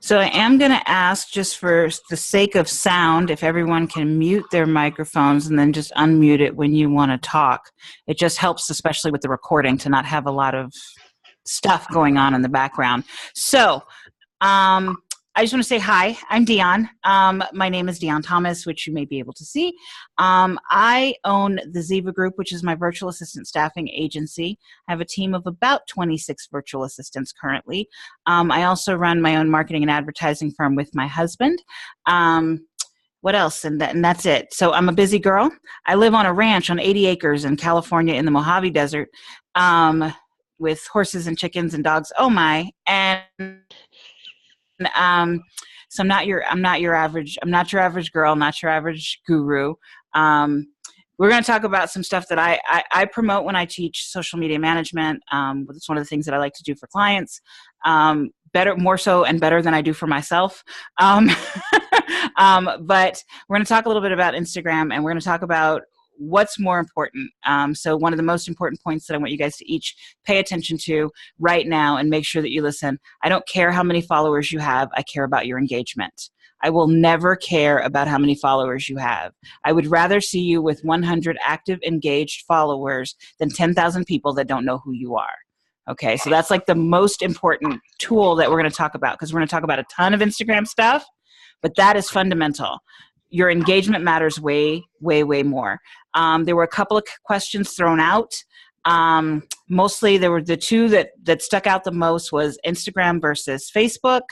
So I am going to ask, just for the sake of sound, if everyone can mute their microphones and then just unmute it when you want to talk. It just helps, especially with the recording, to not have a lot of stuff going on in the background. So I just want to say hi. I'm Dionne. My name is Dionne Thomas, which you may be able to see. I own the Ziva Group, which is my virtual assistant staffing agency. I have a team of about 26 virtual assistants currently. I also run my own marketing and advertising firm with my husband. What else? And that's it. So I'm a busy girl. I live on a ranch on 80 acres in California in the Mojave Desert, with horses and chickens and dogs. Oh my. And so I'm not your average girl, not your average guru. We're going to talk about some stuff that I promote when I teach social media management. It's one of the things that I like to do for clients, more so and better than I do for myself. But we're going to talk a little bit about Instagram, and we're going to talk about what's more important. So one of the most important points that I want you guys to each pay attention to right now, and make sure that you listen. I don't care how many followers you have. I care about your engagement. I will never care about how many followers you have. I would rather see you with 100 active, engaged followers than 10,000 people that don't know who you are. Okay, so that's like the most important tool that we're going to talk about, because we're going to talk about a ton of Instagram stuff, but that is fundamental. Your engagement matters way, way, way more. There were a couple of questions thrown out. Mostly there were the two that stuck out the most was Instagram versus Facebook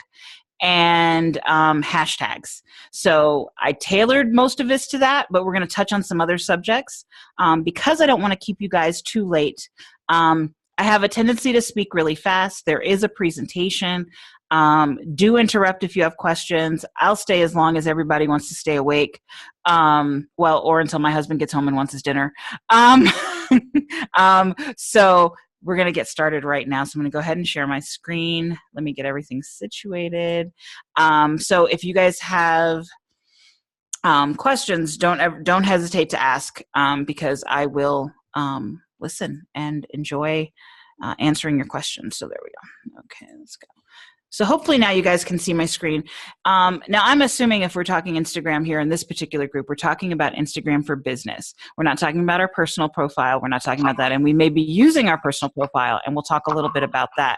and hashtags. So I tailored most of this to that, but we're going to touch on some other subjects. Because I don't want to keep you guys too late, I have a tendency to speak really fast. There is a presentation. Do interrupt if you have questions. I'll stay as long as everybody wants to stay awake. Or until my husband gets home and wants his dinner. So we're going to get started right now. So I'm going to go ahead and share my screen. Let me get everything situated. So if you guys have questions, don't hesitate to ask, because I will listen and enjoy answering your questions. So there we go. Okay, let's go. So hopefully now you guys can see my screen. Now I'm assuming if we're talking Instagram here in this particular group, we're talking about Instagram for business. We're not talking about our personal profile. We're not talking about that. And we may be using our personal profile, and we'll talk a little bit about that.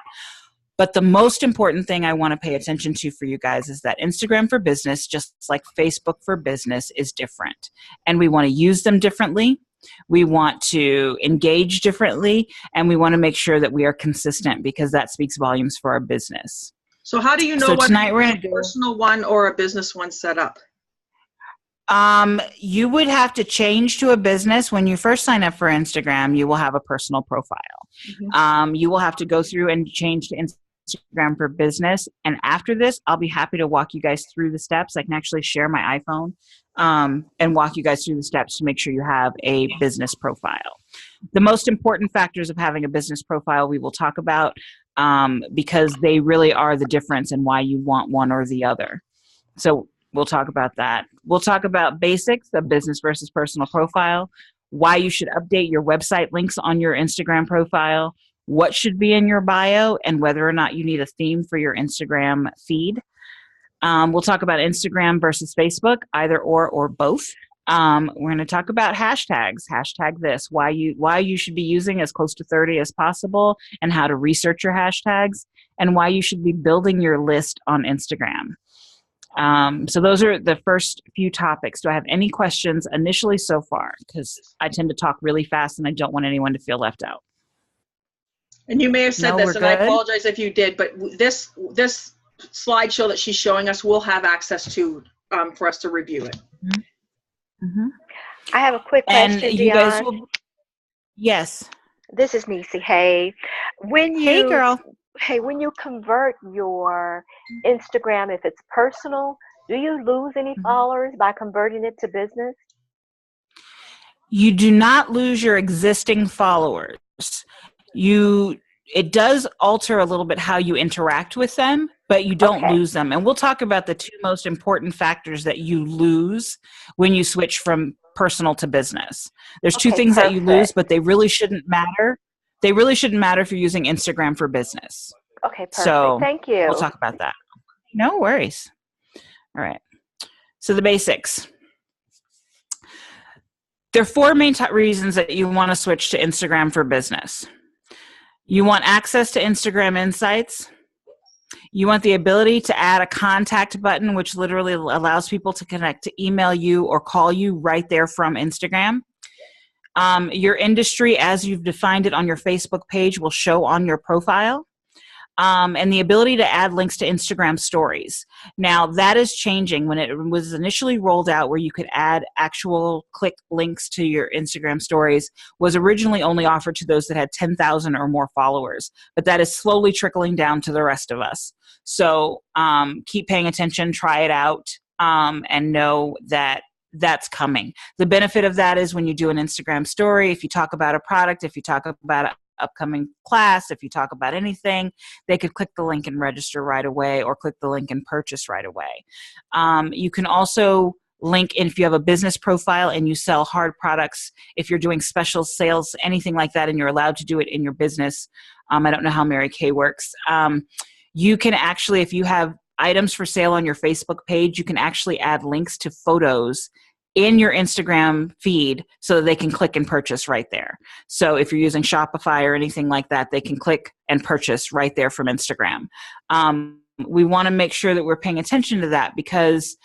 But the most important thing I want to pay attention to for you guys is that Instagram for business, just like Facebook for business, is different. And we want to use them differently. We want to engage differently, and we want to make sure that we are consistent, because that speaks volumes for our business. So how do you know whether you have a personal one or a business one set up? You would have to change to a business. When you first sign up for Instagram, you will have a personal profile. Mm-hmm. You will have to go through and change to Instagram for business. And after this, I'll be happy to walk you guys through the steps. I can actually share my iPhone and walk you guys through the steps to make sure you have a business profile. The most important factors of having a business profile we will talk about, because they really are the difference in why you want one or the other. So we'll talk about that. We'll talk about basics of business versus personal profile, why you should update your website links on your Instagram profile, what should be in your bio, and whether or not you need a theme for your Instagram feed. We'll talk about Instagram versus Facebook, either or both. We're going to talk about hashtags. Hashtag this, why you should be using as close to 30 as possible, and how to research your hashtags, and why you should be building your list on Instagram. So those are the first few topics. Do I have any questions initially so far? Because I tend to talk really fast and I don't want anyone to feel left out. And you may have said this, and I apologize if you did, but this slideshow that she's showing us, we'll have access to for us to review it. Mm-hmm. Mm-hmm. I have a quick question, and you guys will, yes. This is Nisi. Hey, hey, girl. Hey, when you convert your Instagram, if it's personal, do you lose any followers by converting it to business? You do not lose your existing followers. It does alter a little bit how you interact with them, but you don't lose them. And we'll talk about the two most important factors that you lose when you switch from personal to business. There's two things that you lose, but they really shouldn't matter. They really shouldn't matter if you're using Instagram for business. Okay, perfect. So thank you. We'll talk about that. No worries. All right. So the basics. There are four main reasons that you want to switch to Instagram for business. You want access to Instagram Insights. You want the ability to add a contact button, which literally allows people to connect to email you or call you right there from Instagram. Your industry, as you've defined it on your Facebook page, will show on your profile. And the ability to add links to Instagram stories. Now, that is changing. When it was initially rolled out where you could add actual click links to your Instagram stories, was originally only offered to those that had 10,000 or more followers. But that is slowly trickling down to the rest of us. So keep paying attention, try it out, and know that that's coming. The benefit of that is when you do an Instagram story, if you talk about a product, if you talk about an upcoming class, if you talk about anything, they could click the link and register right away, or click the link and purchase right away. You can also link in if you have a business profile and you sell hard products, if you're doing special sales, anything like that, and you're allowed to do it in your business. I don't know how Mary Kay works. You can actually, if you have items for sale on your Facebook page, you can actually add links to photos in your Instagram feed so that they can click and purchase right there. So if you're using Shopify or anything like that, they can click and purchase right there from Instagram. We want to make sure that we're paying attention to that, because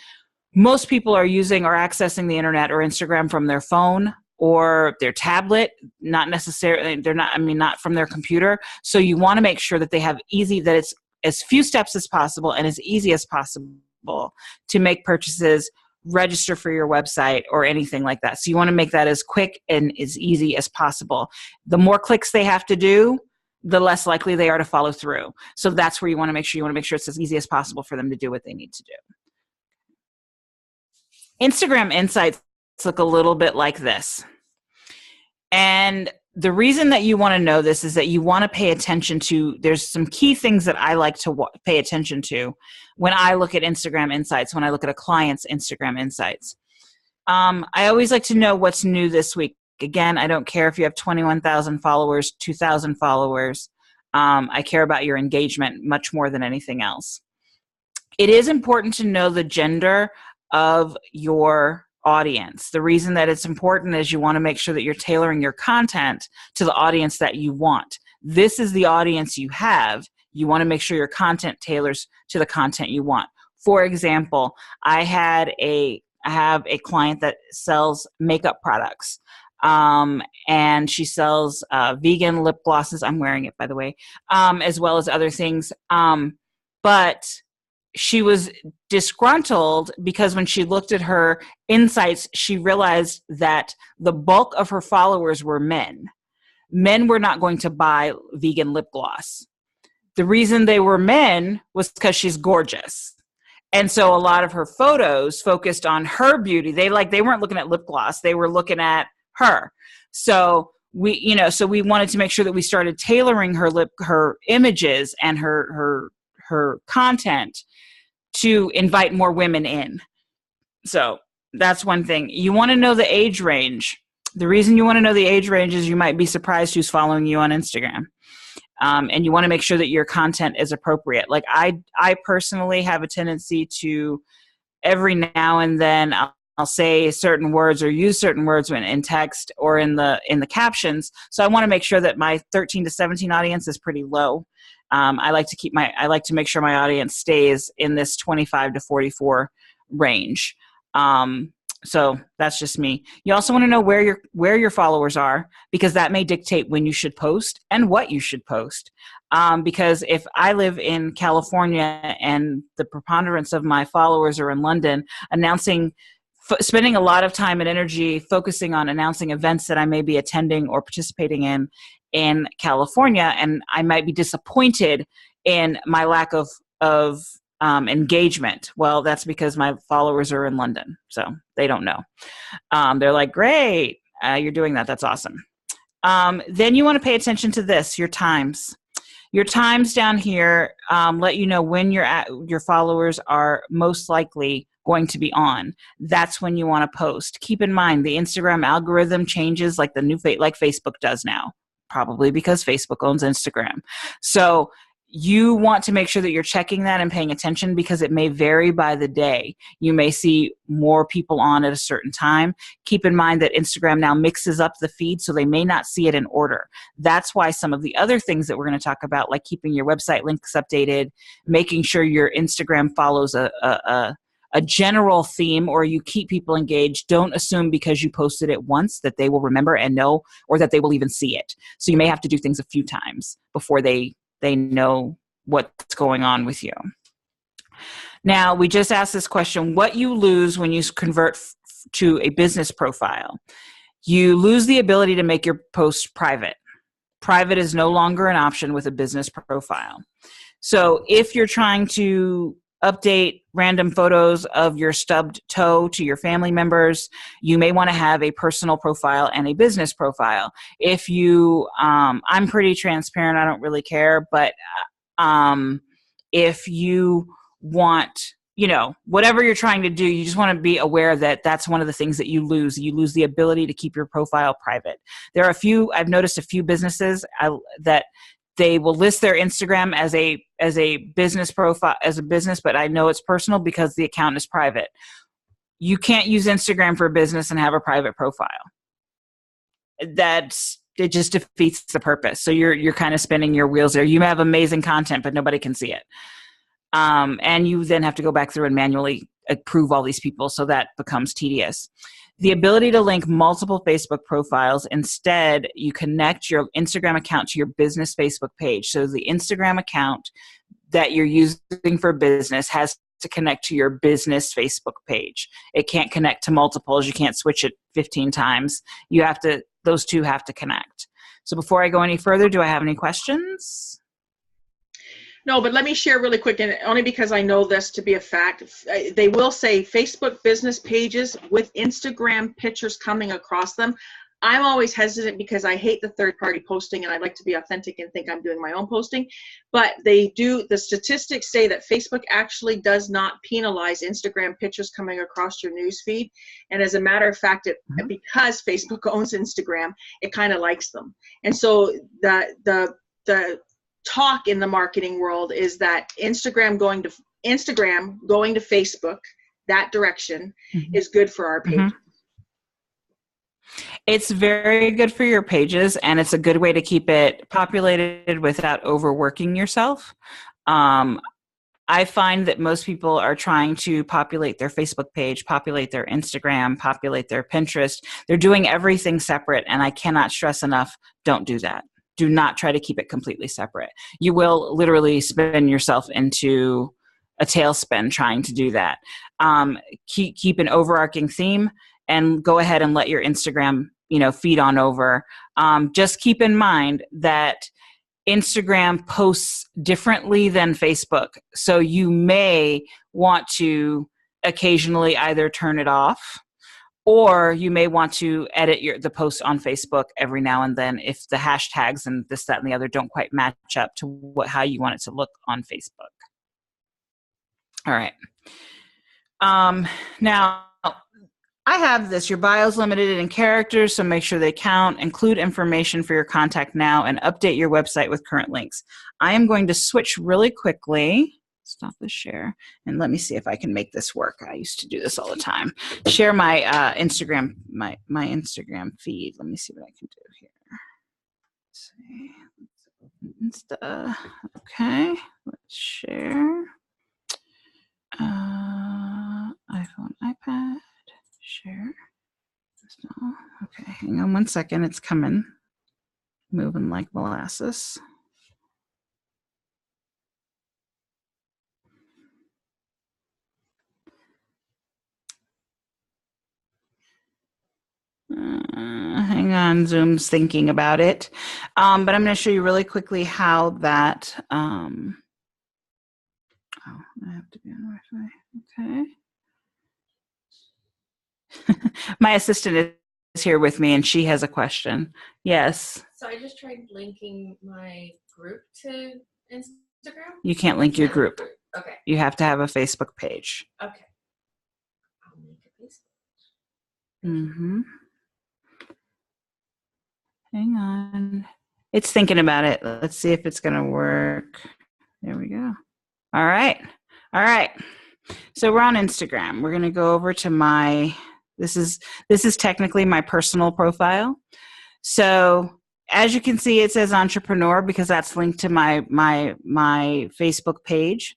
most people are using or accessing the internet or Instagram from their phone or their tablet, not necessarily, not from their computer. So you want to make sure that they have that it's as few steps as possible and as easy as possible to make purchases, register for your website, or anything like that. So you want to make that as quick and as easy as possible. The more clicks they have to do, the less likely they are to follow through. So that's where you want to make sure it's as easy as possible for them to do what they need to do. Instagram Insights look a little bit like this. And the reason that you want to know this is that you want to pay attention to, there's some key things that I like to pay attention to when I look at Instagram Insights, when I look at a client's Instagram Insights. I always like to know what's new this week. Again, I don't care if you have 21,000 followers, 2,000 followers. I care about your engagement much more than anything else. It is important to know the gender of your audience. The reason that it's important is you want to make sure that you're tailoring your content to the audience that you want. This is the audience you have. You want to make sure your content tailors to the content you want. For example, I have a client that sells makeup products. And she sells vegan lip glosses. I'm wearing it, by the way, as well as other things. But she was disgruntled because when she looked at her insights, she realized that the bulk of her followers were men. Men were not going to buy vegan lip gloss. The reason they were men was because she's gorgeous. And so a lot of her photos focused on her beauty. They weren't looking at lip gloss. They were looking at her. So we wanted to make sure that we started tailoring her images and her content to invite more women in. So that's one thing. You want to know the age range. The reason you want to know the age range is you might be surprised who's following you on Instagram. And you want to make sure that your content is appropriate. Like I personally have a tendency to, every now and then I'll say certain words or use certain words in text or in the captions. So I want to make sure that my 13 to 17 audience is pretty low. I like to make sure my audience stays in this 25 to 44 range. So that's just me. You also want to know where your followers are, because that may dictate when you should post and what you should post. Because if I live in California and the preponderance of my followers are in London, spending a lot of time and energy focusing on announcing events that I may be attending or participating in California, and I might be disappointed in my lack of engagement. Well, that's because my followers are in London, so they don't know. They're like, great, you're doing that. That's awesome. Then you want to pay attention to this, your times. Your times down here let you know when your followers are most likely going to be on. That's when you want to post. Keep in mind, the Instagram algorithm changes like Facebook does now, probably because Facebook owns Instagram. So you want to make sure that you're checking that and paying attention, because it may vary by the day. You may see more people on at a certain time. Keep in mind that Instagram now mixes up the feed, so they may not see it in order. That's why some of the other things that we're going to talk about, like keeping your website links updated, making sure your Instagram follows a general theme, or you keep people engaged. Don't assume because you posted it once that they will remember and know, or that they will even see it. So you may have to do things a few times before they know what's going on with you. Now, we just asked this question: what you lose when you convert to a business profile? You lose the ability to make your posts private. Private is no longer an option with a business profile. So if you're trying to update random photos of your stubbed toe to your family members, you may want to have a personal profile and a business profile. If you, I'm pretty transparent, I don't really care, but if you want, whatever you're trying to do, you just want to be aware that that's one of the things that you lose. You lose the ability to keep your profile private. There are I've noticed a few businesses that they will list their Instagram as a business profile, as a business, but I know it's personal because the account is private. You can't use Instagram for business and have a private profile. It just defeats the purpose. So you're kind of spinning your wheels there. You may have amazing content, but nobody can see it. And you then have to go back through and manually approve all these people, so that becomes tedious. The ability to link multiple Facebook profiles. Instead, you connect your Instagram account to your business Facebook page. So the Instagram account that you're using for business has to connect to your business Facebook page. It can't connect to multiples. You can't switch it 15 times. Those two have to connect. So before I go any further, do I have any questions? No, but let me share really quick, and only because I know this to be a fact. They will say Facebook business pages with Instagram pictures coming across them. I'm always hesitant because I hate the third-party posting, and I like to be authentic and think I'm doing my own posting. But the statistics say that Facebook actually does not penalize Instagram pictures coming across your news feed. And as a matter of fact, because Facebook owns Instagram, it kind of likes them. And so the talk in the marketing world is that Instagram going to Facebook, that direction, is good for our page. It's very good for your pages, and it's a good way to keep it populated without overworking yourself. I find that most people are trying to populate their Facebook page, populate their Instagram, populate their Pinterest. They're doing everything separate, and I cannot stress enough, don't do that. Do not try to keep it completely separate. You will literally spin yourself into a tailspin trying to do that. Keep an overarching theme, and go ahead and let your Instagram, feed on over. Just keep in mind that Instagram posts differently than Facebook. So you may want to occasionally either turn it off, or you may want to edit the post on Facebook every now and then if the hashtags and this, that, and the other don't quite match up to how you want it to look on Facebook. All right. Now, I have this. Your bio is limited in characters, so make sure they count. Include information for your contact now, and update your website with current links. I am going to switch really quickly. Stop the share, and let me see if I can make this work. I used to do this all the time. Share my Instagram, my Instagram feed. Let me see what I can do here. Let's see. Insta. Okay, let's share. iPhone, iPad. Share. Okay, hang on 1 second. It's coming. Moving like molasses. Hang on, Zoom's thinking about it. But I'm going to show you really quickly how that. I have to be on Wi-Fi. Okay. My assistant is here with me, and she has a question. Yes. So I just tried linking my group to Instagram. You can't link your group. Okay. You have to have a Facebook page. Okay. I'll make a Facebook. Mm-hmm. Hang on. It's thinking about it. Let's see if it's going to work. There we go. All right. So we're on Instagram. We're going to go over to this is technically my personal profile. So as you can see, it says entrepreneur because that's linked to my Facebook page.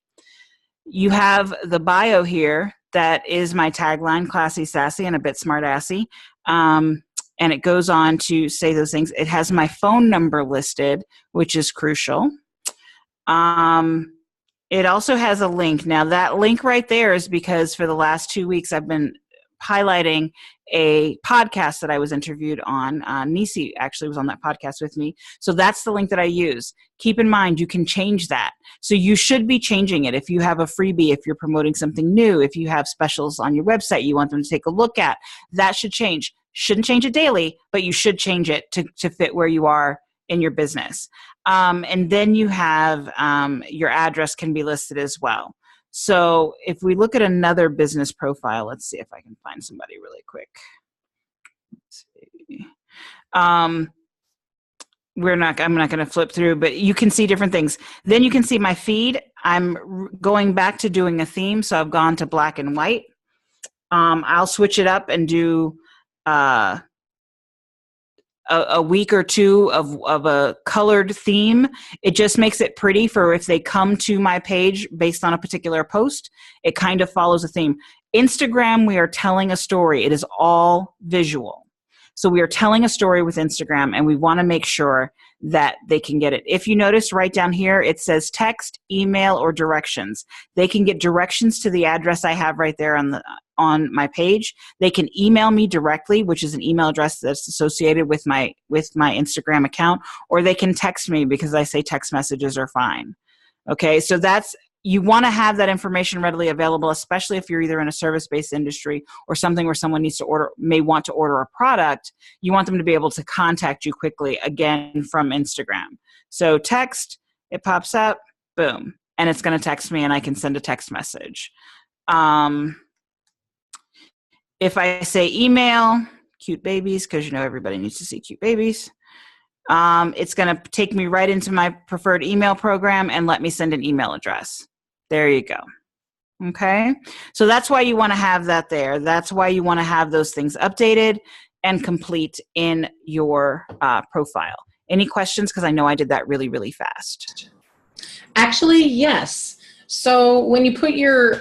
You have the bio here. That is my tagline, classy, sassy, and a bit smart-assy. And it goes on to say those things. It has my phone number listed, which is crucial. It also has a link. Now, that link right there is because for the last 2 weeks, I've been highlighting a podcast that I was interviewed on. Nisi actually was on that podcast with me. So that's the link that I use. Keep in mind, you can change that. So you should be changing it. If you have a freebie, if you're promoting something new, if you have specials on your website you want them to take a look at, that should change. Shouldn't change it daily, but you should change it to fit where you are in your business. And then you have your address can be listed as well. So if we look at another business profile, let's see if I can find somebody really quick. Let's see. I'm not going to flip through, but you can see different things. Then you can see my feed. I'm going back to doing a theme. So I've gone to black and white. I'll switch it up and do a week or two of a colored theme. It just makes it pretty for if they come to my page based on a particular post, it kind of follows a theme. Instagram, we are telling a story. It is all visual. So we are telling a story with Instagram, and we want to make sure that they can get it. If you notice right down here, it says text, email, or directions. They can get directions to the address I have right there on my page. They can email me directly, which is an email address that's associated with my Instagram account, or they can text me because I say text messages are fine. Okay, so you want to have that information readily available, especially if you're either in a service-based industry or something where someone may want to order a product. You want them to be able to contact you quickly, again, from Instagram. So text, it pops up, boom, and it's going to text me and I can send a text message. If I say email, cute babies, because everybody needs to see cute babies, it's going to take me right into my preferred email program and let me send an email address. There you go. Okay. So that's why you want to have that there. That's why you want to have those things updated and complete in your profile. Any questions? Because I know I did that really, really fast. Actually, yes. So when you put your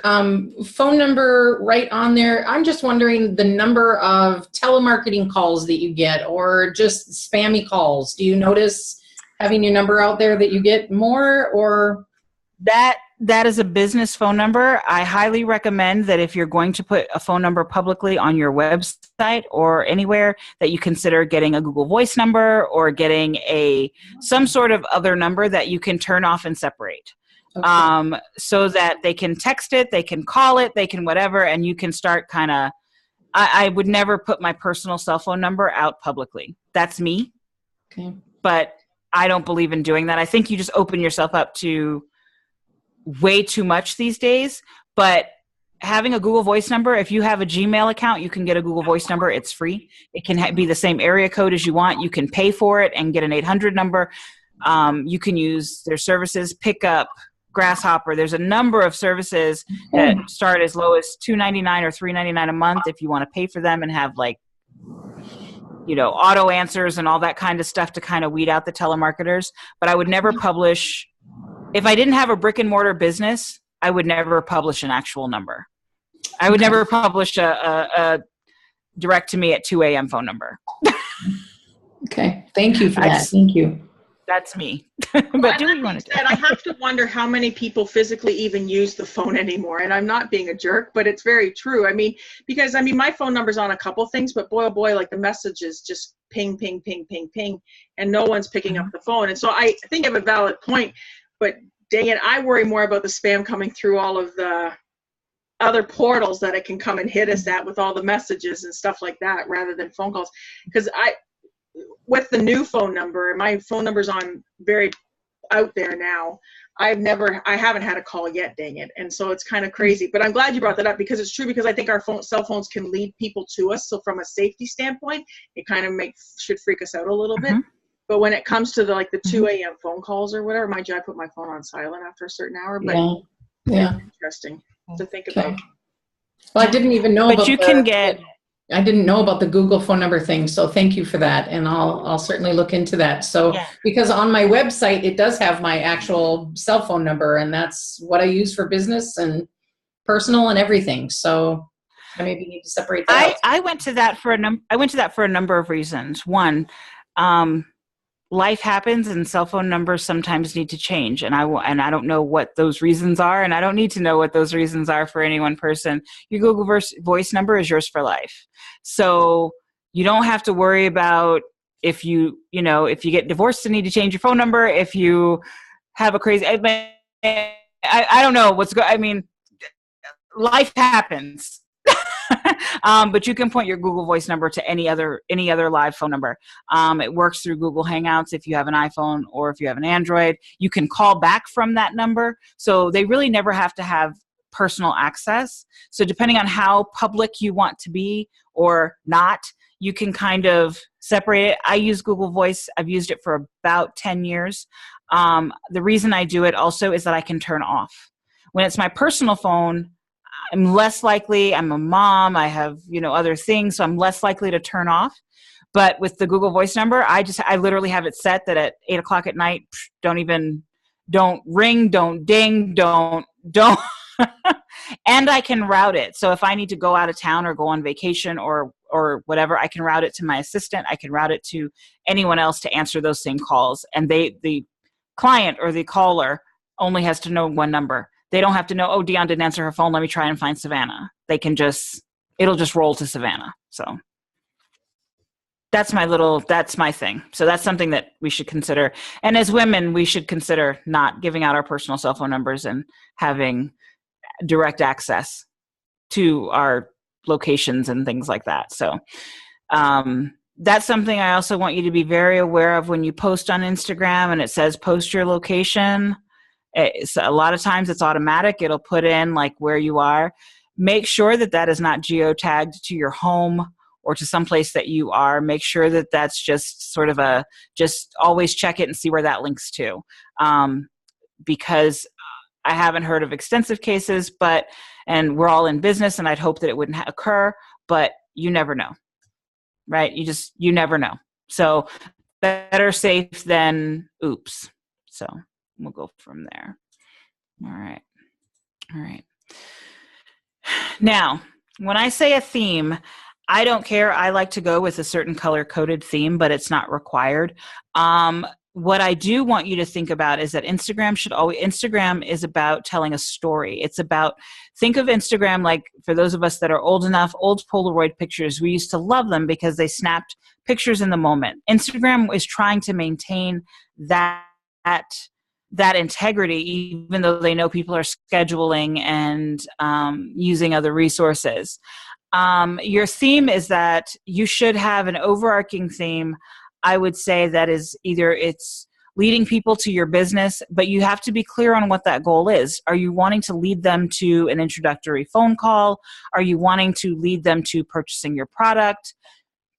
phone number right on there, I'm just wondering the number of telemarketing calls that you get or just spammy calls. Do you notice having your number out there that you get more, or? That is a business phone number. I highly recommend that if you're going to put a phone number publicly on your website or anywhere, that you consider getting a Google Voice number or getting some sort of other number that you can turn off and separate. Okay. So that they can text it, they can call it, they can whatever, and you can start kind of, I would never put my personal cell phone number out publicly. That's me. Okay. But I don't believe in doing that. I think you just open yourself up to way too much these days. But having a Google Voice number, if you have a Gmail account, you can get a Google Voice number. It's free. It can be the same area code as you want. You can pay for it and get an 800 number. You can use their services, Pickup, Grasshopper. There's a number of services that start as low as $2.99 or $3.99 a month if you want to pay for them and have auto answers and all that kind of stuff to kind of weed out the telemarketers. But I would never publish, if I didn't have a brick and mortar business, I would never publish an actual number. I would never publish a direct to me at 2 a.m. phone number. Okay. Thank you for that. Thank you. That's me. But do what you want to do. I have to wonder how many people physically even use the phone anymore. And I'm not being a jerk, but it's very true. Because my phone number's on a couple things, but boy, oh boy, like the messages just ping, ping, ping, ping, ping, and no one's picking up the phone. And so I think you have a valid point, but dang it, I worry more about the spam coming through all of the other portals that it can come and hit us at with all the messages and stuff like that rather than phone calls. Because with the new phone number, my phone number's on very out there now. I haven't had a call yet, dang it. And so it's kind of crazy, but I'm glad you brought that up because it's true, because I think our cell phones can lead people to us. So from a safety standpoint, it kind of should freak us out a little bit. But when it comes to the 2 Mm-hmm. a.m. phone calls or whatever, mind you, I put my phone on silent after a certain hour, but Yeah. it's interesting to think Okay. about. Well, I didn't even know But about you can get, I didn't know about the Google phone number thing, so thank you for that, and I'll certainly look into that. So, Yeah. because on my website it does have my actual cell phone number, and that's what I use for business and personal and everything. So, I maybe need to separate that out. I went to that for a number of reasons. One, life happens and cell phone numbers sometimes need to change, and I don't know what those reasons are, and I don't need to know what those reasons are for any one person. Your Google Voice number is yours for life. So you don't have to worry about if you get divorced and need to change your phone number, if you have a crazy I don't know what's I mean, life happens. But you can point your Google Voice number to any other live phone number. It works through Google Hangouts if you have an iPhone or if you have an Android. You can call back from that number. So they really never have to have personal access. So depending on how public you want to be or not, you can kind of separate it. I use Google Voice. I've used it for about 10 years. The reason I do it also is that I can turn off. When it's my personal phone, I'm less likely. I'm a mom. I have, other things, so I'm less likely to turn off. But with the Google Voice number, I literally have it set that at 8:00 at night, don't ring, don't ding, don't, and I can route it. So if I need to go out of town or go on vacation or whatever, I can route it to my assistant. I can route it to anyone else to answer those same calls. And the client or the caller only has to know one number. They don't have to know, oh, Dionne didn't answer her phone. Let me try and find Savannah. It'll just roll to Savannah. So that's my thing. So that's something that we should consider. And as women, we should consider not giving out our personal cell phone numbers and having direct access to our locations and things like that. So that's something I also want you to be very aware of when you post on Instagram and it says post your location. A lot of times it's automatic. It'll put in where you are. Make sure that is not geotagged to your home or to some place that you are. Make sure that that's just sort of just always check it and see where that links to. Because I haven't heard of extensive cases, and we're all in business and I'd hope that it wouldn't occur, but you never know, right? You never know. So better safe than oops. So we'll go from there. All right. Now, when I say a theme, I don't care. I like to go with a certain color-coded theme, but it's not required. What I do want you to think about is that Instagram is about telling a story. It's about, think of Instagram like, for those of us that are old enough, old Polaroid pictures. We used to love them because they snapped pictures in the moment. Instagram is trying to maintain that integrity, even though they know people are scheduling and using other resources. Your theme is that you should have an overarching theme. I would say that is either it's leading people to your business, but you have to be clear on what that goal is. Are you wanting to lead them to an introductory phone call? Are you wanting to lead them to purchasing your product?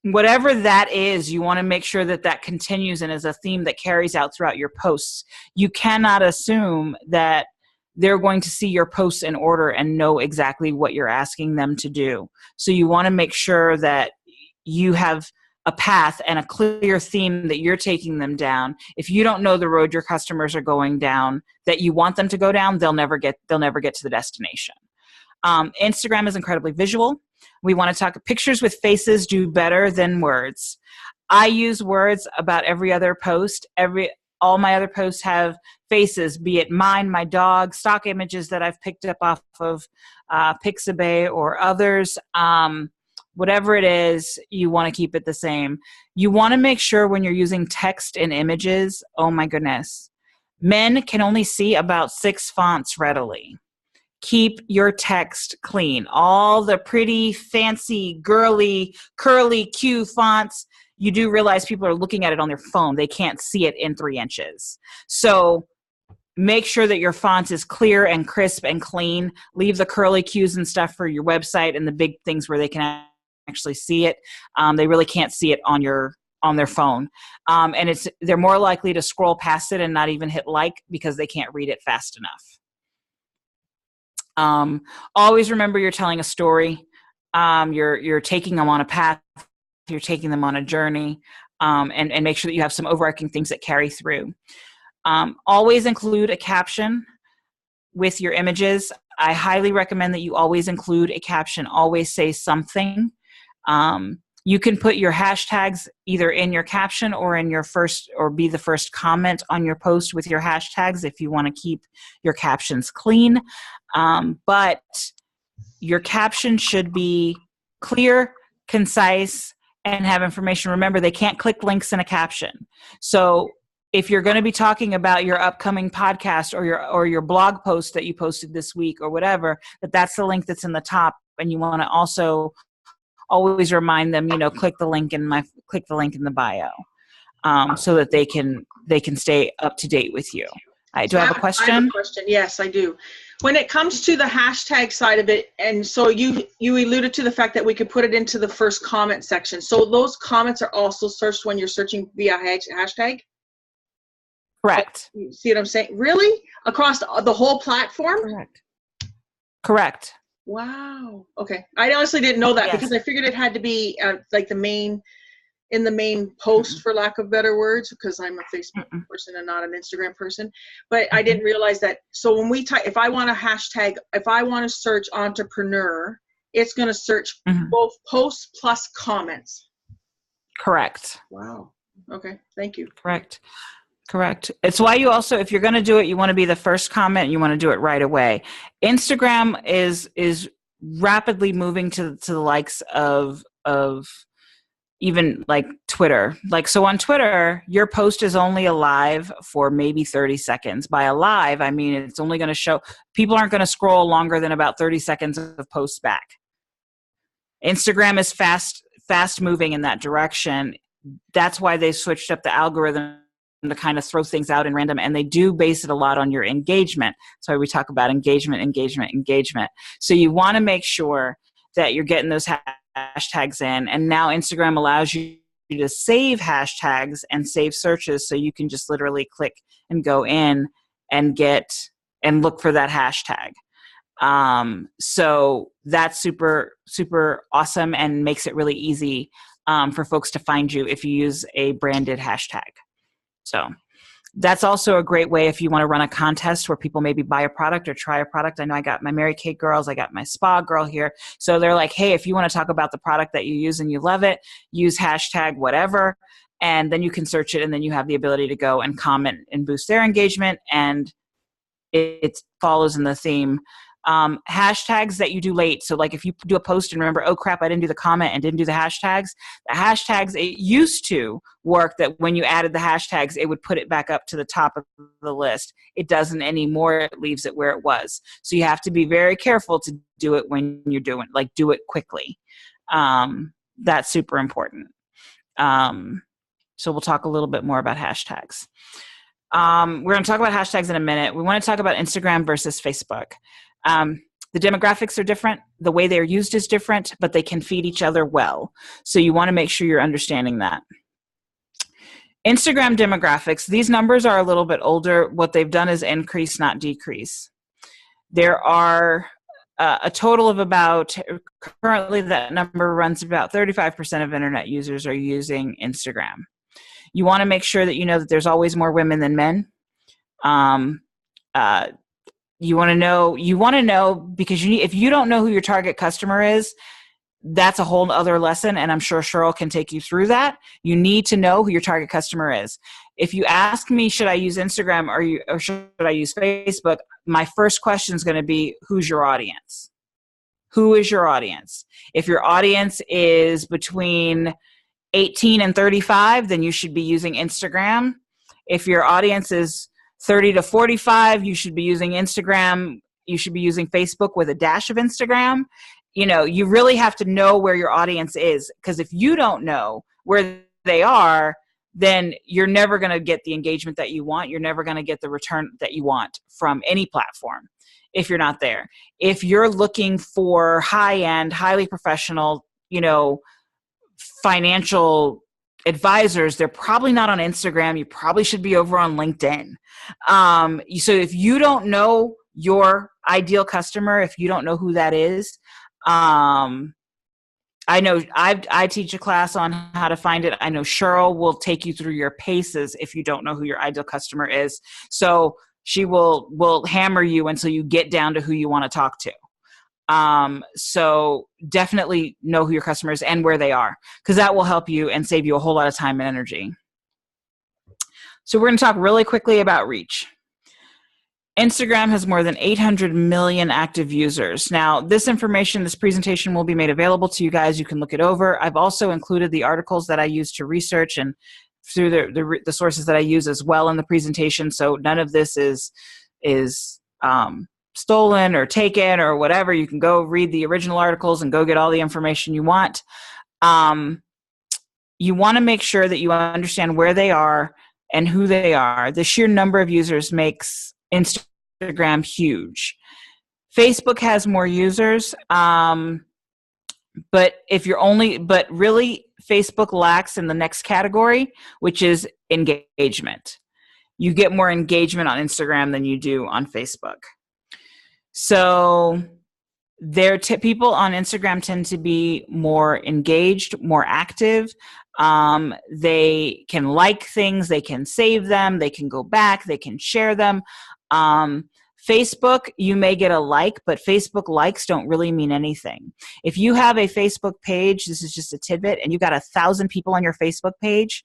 Whatever that is, you want to make sure that continues and is a theme that carries out throughout your posts. You cannot assume that they're going to see your posts in order and know exactly what you're asking them to do. So you want to make sure that you have a path and a clear theme that you're taking them down. If you don't know the road your customers are going down that you want them to go down, they'll never get to the destination. Instagram is incredibly visual. We want to talk pictures with faces do better than words. I use words about every other post. All my other posts have faces, be it mine, my dog, stock images that I've picked up off of Pixabay or others. Whatever it is, you want to keep it the same. You want to make sure when you're using text and images, oh my goodness, men can only see about 6 fonts readily. Keep your text clean. All the pretty, fancy, girly, curly Q fonts, you do realize people are looking at it on their phone. They can't see it in 3 inches. So make sure that your font is clear and crisp and clean. Leave the curly Qs and stuff for your website and the big things where they can actually see it. They really can't see it on your on their phone. And they're more likely to scroll past it and not even hit like because they can't read it fast enough. Always remember you're telling a story. You're taking them on a path. You're taking them on a journey, and make sure that you have some overarching things that carry through. Always include a caption with your images. I highly recommend that you always include a caption. Always say something. You can put your hashtags either in your caption or in your first, or be the first comment on your post with your hashtags if you want to keep your captions clean. But your caption should be clear, concise, and have information. Remember, they can't click links in a caption. So if you're going to be talking about your upcoming podcast or your blog post that you posted this week or whatever, that's the link that's in the top, and you want to also always remind them, click the link in the bio, so that they can stay up to date with you. Do I have a question? I have a question. Yes, I do. When it comes to the hashtag side of it, and so you alluded to the fact that we could put it into the first comment section. So those comments are also searched when you're searching via hashtag? Correct. You see what I'm saying? Really? Across the whole platform? Correct. Wow. Okay. I honestly didn't know that. Yes. Because I figured it had to be like in the main post, for lack of better words, because I'm a Facebook person and not an Instagram person. But I didn't realize that. So when we type, if I want to search entrepreneur, it's going to search both posts plus comments. Correct. Wow. Okay. Thank you. Correct. It's why you also, if you're going to do it, you want to be the first comment. You want to do it right away. Instagram is rapidly moving to the likes of even like Twitter. So on Twitter, your post is only alive for maybe 30 seconds. By alive, I mean it's only going to show, people aren't going to scroll longer than about 30 seconds of posts back. Instagram is fast moving in that direction. That's why they switched up the algorithm to kind of throw things out in random, and they do base it a lot on your engagement. So we talk about engagement. So you want to make sure that you're getting those hashtags in, and now Instagram allows you to save hashtags and save searches, so you can just literally click and go in and look for that hashtag. So that's super, super awesome and makes it really easy for folks to find you if you use a branded hashtag. So that's also a great way if you want to run a contest where people maybe buy a product or try a product. I know I got my Mary Kay girls, I got my spa girl here. So they're like, hey, if you want to talk about the product that you use and you love it, use hashtag whatever, and then you can search it, and then you have the ability to go and comment and boost their engagement, and it follows in the theme. Hashtags that you do late. So like if you do a post and remember, oh crap, I didn't do the comment and didn't do the hashtags, it used to work that when you added the hashtags, it would put it back up to the top of the list. It doesn't anymore. It leaves it where it was. So you have to be very careful to do it when you're do it quickly. That's super important. So we'll talk a little bit more about hashtags. We're going to talk about hashtags in a minute. We want to talk about Instagram versus Facebook. The demographics are different. The way they're used is different, but they can feed each other well. So you want to make sure you're understanding that. Instagram demographics, these numbers are a little bit older. What they've done is increase, not decrease. There are a total of currently that number runs about 35% of internet users are using Instagram. You want to make sure that you know that there's always more women than men. You want to know because if you don't know who your target customer is, that's a whole other lesson, and I'm sure Cheryl can take you through that. You need to know who your target customer is. If you ask me, should I use Instagram or should I use Facebook, my first question is going to be, who's your audience? Who is your audience? If your audience is between 18 and 35, then you should be using Instagram. If your audience is 30 to 45, you should be using Instagram. You should be using Facebook with a dash of Instagram. You really have to know where your audience is, because if you don't know where they are, then you're never going to get the engagement that you want. You're never going to get the return that you want from any platform if you're not there. If you're looking for high-end, highly professional, financial advisors, they're probably not on Instagram. You probably should be over on LinkedIn. So if you don't know your ideal customer, if you don't know who that is, I know I teach a class on how to find it. I know Cheryl will take you through your paces if you don't know who your ideal customer is. So she will hammer you until you get down to who you want to talk to. So definitely know who your customer is and where they are, because that will help you and save you a whole lot of time and energy. So we're going to talk really quickly about reach. Instagram has more than 800 million active users. Now, this information, this presentation will be made available to you guys. You can look it over. I've also included the articles that I use to research and through the sources that I use as well in the presentation. So none of this is stolen or taken or whatever. You can go read the original articles and go get all the information you want. You want to make sure that you understand where they are and who they are. The sheer number of users makes Instagram huge. Facebook has more users, but really Facebook lacks in the next category, which is engagement. You get more engagement on Instagram than you do on Facebook. So people on Instagram tend to be more engaged, more active. They can like things, they can save them, they can go back, they can share them. Facebook, you may get a like, but Facebook likes don't really mean anything. If you have a Facebook page, this is just a tidbit, and you got 1,000 people on your Facebook page,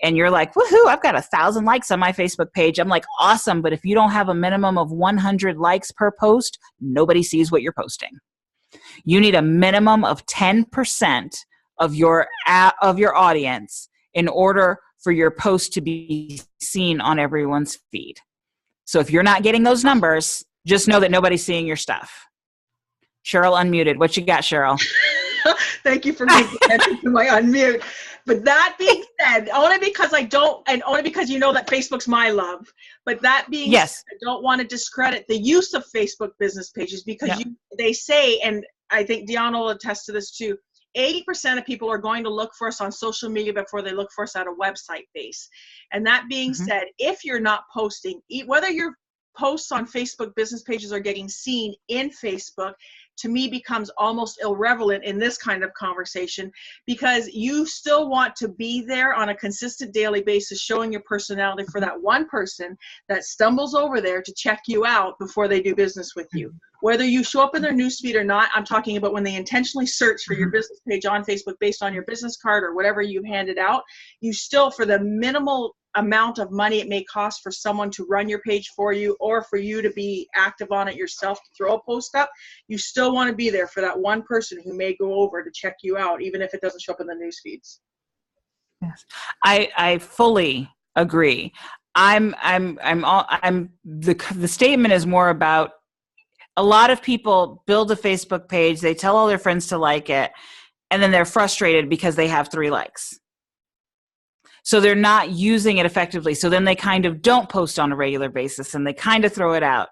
and you're like, woohoo, I've got 1,000 likes on my Facebook page. I'm like, awesome, but if you don't have a minimum of 100 likes per post, nobody sees what you're posting. You need a minimum of 10% of your audience in order for your post to be seen on everyone's feed. So if you're not getting those numbers, just know that nobody's seeing your stuff. Cheryl unmuted. What you got, Cheryl? Thank you for making attention to my unmute. But that being said, only because I don't, and only because you know that Facebook's my love, but that being said, I don't want to discredit the use of Facebook business pages because they say, and I think Dionne will attest to this too, 80% of people are going to look for us on social media before they look for us at a website base. And that being said, if you're not posting, whether your posts on Facebook business pages are getting seen in Facebook, to me becomes almost irrelevant in this kind of conversation, because you still want to be there on a consistent daily basis, showing your personality for that one person that stumbles over there to check you out before they do business with you. Whether you show up in their newsfeed or not, I'm talking about when they intentionally search for your business page on Facebook based on your business card or whatever you've handed out, you still, for the minimal amount of money it may cost for someone to run your page for you or for you to be active on it yourself to throw a post up, you still want to be there for that one person who may go over to check you out, even if it doesn't show up in the news feeds. Yes, I fully agree. The statement is more about, a lot of people build a Facebook page, they tell all their friends to like it, and then they're frustrated because they have 3 likes. So they're not using it effectively. So then they kind of don't post on a regular basis and they kind of throw it out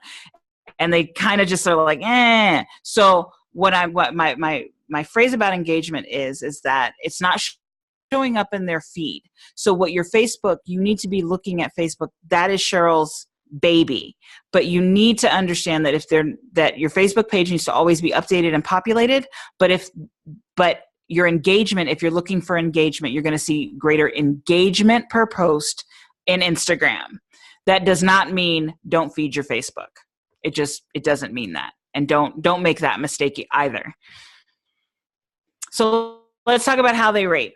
and they kind of just are like, eh. So what my phrase about engagement is that it's not showing up in their feed. So what your Facebook, you need to be looking at Facebook. That is Cheryl's baby, but you need to understand that that your Facebook page needs to always be updated and populated. But your engagement, if you're looking for engagement, you're going to see greater engagement per post in Instagram. That does not mean don't feed your Facebook. It doesn't mean that. And don't make that mistake either. So let's talk about how they rate.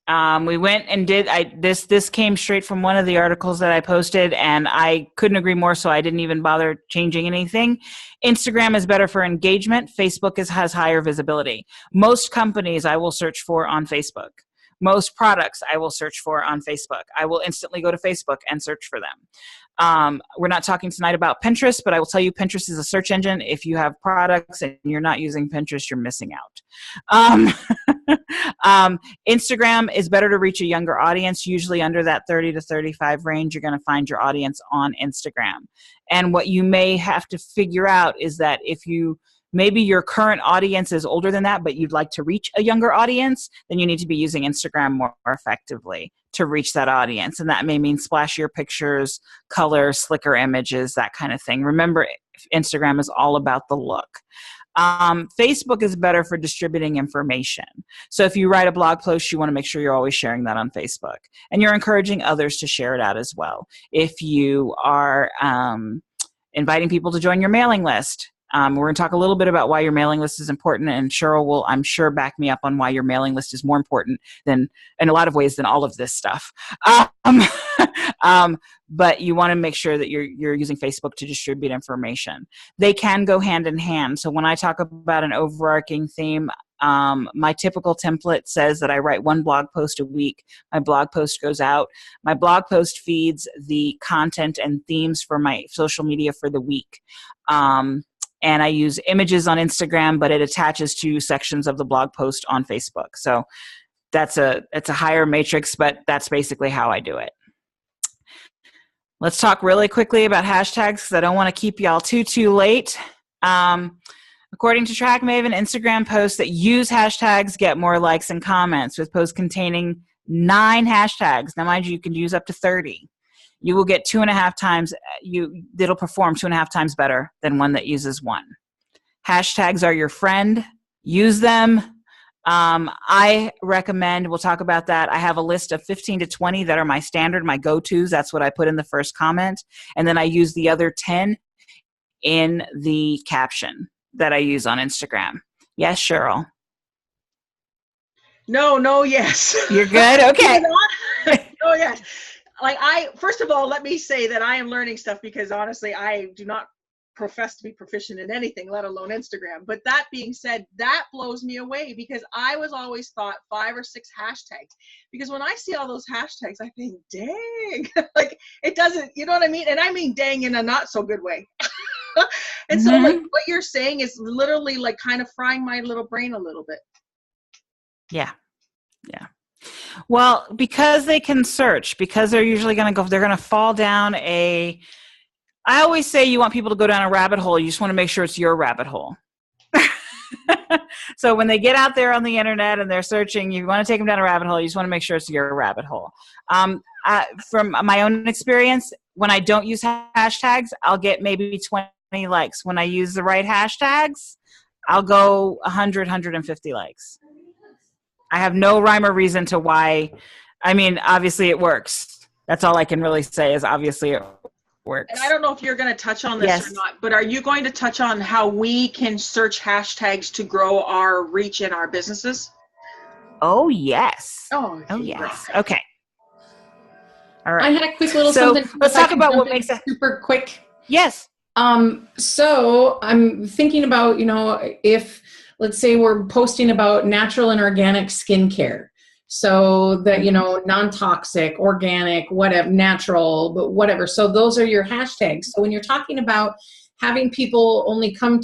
We went and did, this came straight from one of the articles that I posted, and I couldn't agree more, so I didn't even bother changing anything. Instagram is better for engagement. Facebook has higher visibility. Most companies I will search for on Facebook. Most products I will search for on Facebook. I will instantly go to Facebook and search for them. We're not talking tonight about Pinterest, but I will tell you Pinterest is a search engine. If you have products and you're not using Pinterest, you're missing out. Instagram is better to reach a younger audience, usually under that 30 to 35 range. You're going to find your audience on Instagram. And what you may have to figure out is that if you maybe your current audience is older than that, but you'd like to reach a younger audience, then you need to be using Instagram more effectively to reach that audience. And that may mean splashier pictures, color, slicker images, that kind of thing. Remember, Instagram is all about the look. Facebook is better for distributing information. So if you write a blog post, you want to make sure you're always sharing that on Facebook. And you're encouraging others to share it out as well. If you are inviting people to join your mailing list, we're going to talk a little bit about why your mailing list is important, and Cheryl will, I'm sure, back me up on why your mailing list is more important than, in a lot of ways, than all of this stuff. But you want to make sure that you're using Facebook to distribute information. They can go hand in hand. So when I talk about an overarching theme, my typical template says that I write one blog post a week. My blog post goes out. My blog post feeds the content and themes for my social media for the week. And I use images on Instagram, but it attaches to sections of the blog post on Facebook. So it's a higher matrix, but that's basically how I do it. Let's talk really quickly about hashtags because I don't want to keep y'all too late. According to TrackMaven, Instagram posts that use hashtags get more likes and comments. With posts containing 9 hashtags, now mind you can use up to 30. You will get 2.5 times, it'll perform 2.5 times better than one that uses 1. Hashtags are your friend. Use them. I recommend, we'll talk about that. I have a list of 15 to 20 that are my standard, my go-tos. That's what I put in the first comment. And then I use the other 10 in the caption that I use on Instagram. Yes, Cheryl? No, yes. You're good? Okay. Oh, yes. First of all, let me say that I am learning stuff because honestly, I do not profess to be proficient in anything, let alone Instagram. But that being said, that blows me away because I was always thought 5 or 6 hashtags. Because when I see all those hashtags, I think, dang, like it doesn't, you know what I mean? And I mean dang in a not so good way. And so like what you're saying is literally like kind of frying my little brain a little bit. Yeah. Well, because they can search, because they're usually they're going to fall down I always say you want people to go down a rabbit hole. You just want to make sure it's your rabbit hole. So when they get out there on the internet and they're searching, you want to take them down a rabbit hole. You just want to make sure it's your rabbit hole. From my own experience, when I don't use hashtags, I'll get maybe 20 likes. When I use the right hashtags, I'll go 100, 150 likes. I have no rhyme or reason to why. I mean, obviously it works. That's all I can really say is obviously it works. And I don't know if you're going to touch on this or not, but are you going to touch on how we can search hashtags to grow our reach in our businesses? Oh, yes. Oh yes. Okay. All right. I had a quick little something. Let's talk about what makes it super quick. Yes. So I'm thinking about, if let's say we're posting about natural and organic skincare. So that, non-toxic, organic, whatever, natural, but whatever. So those are your hashtags. So when you're talking about having people only come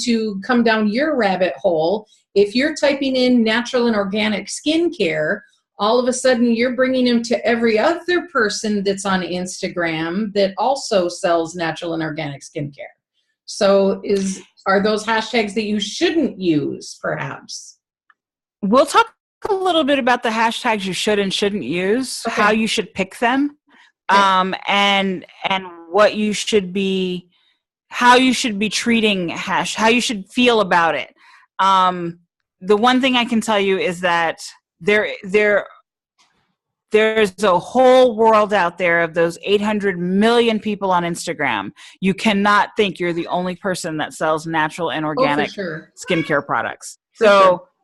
down your rabbit hole, if you're typing in natural and organic skincare, all of a sudden you're bringing them to every other person that's on Instagram that also sells natural and organic skincare. So are those hashtags that you shouldn't use, perhaps? We'll talk a little bit about the hashtags you should and shouldn't use, how you should pick them, and what you should be, how you should be treating how you should feel about it. The one thing I can tell you is that there's a whole world out there of those 800 million people on Instagram. You cannot think you're the only person that sells natural and organic skincare products.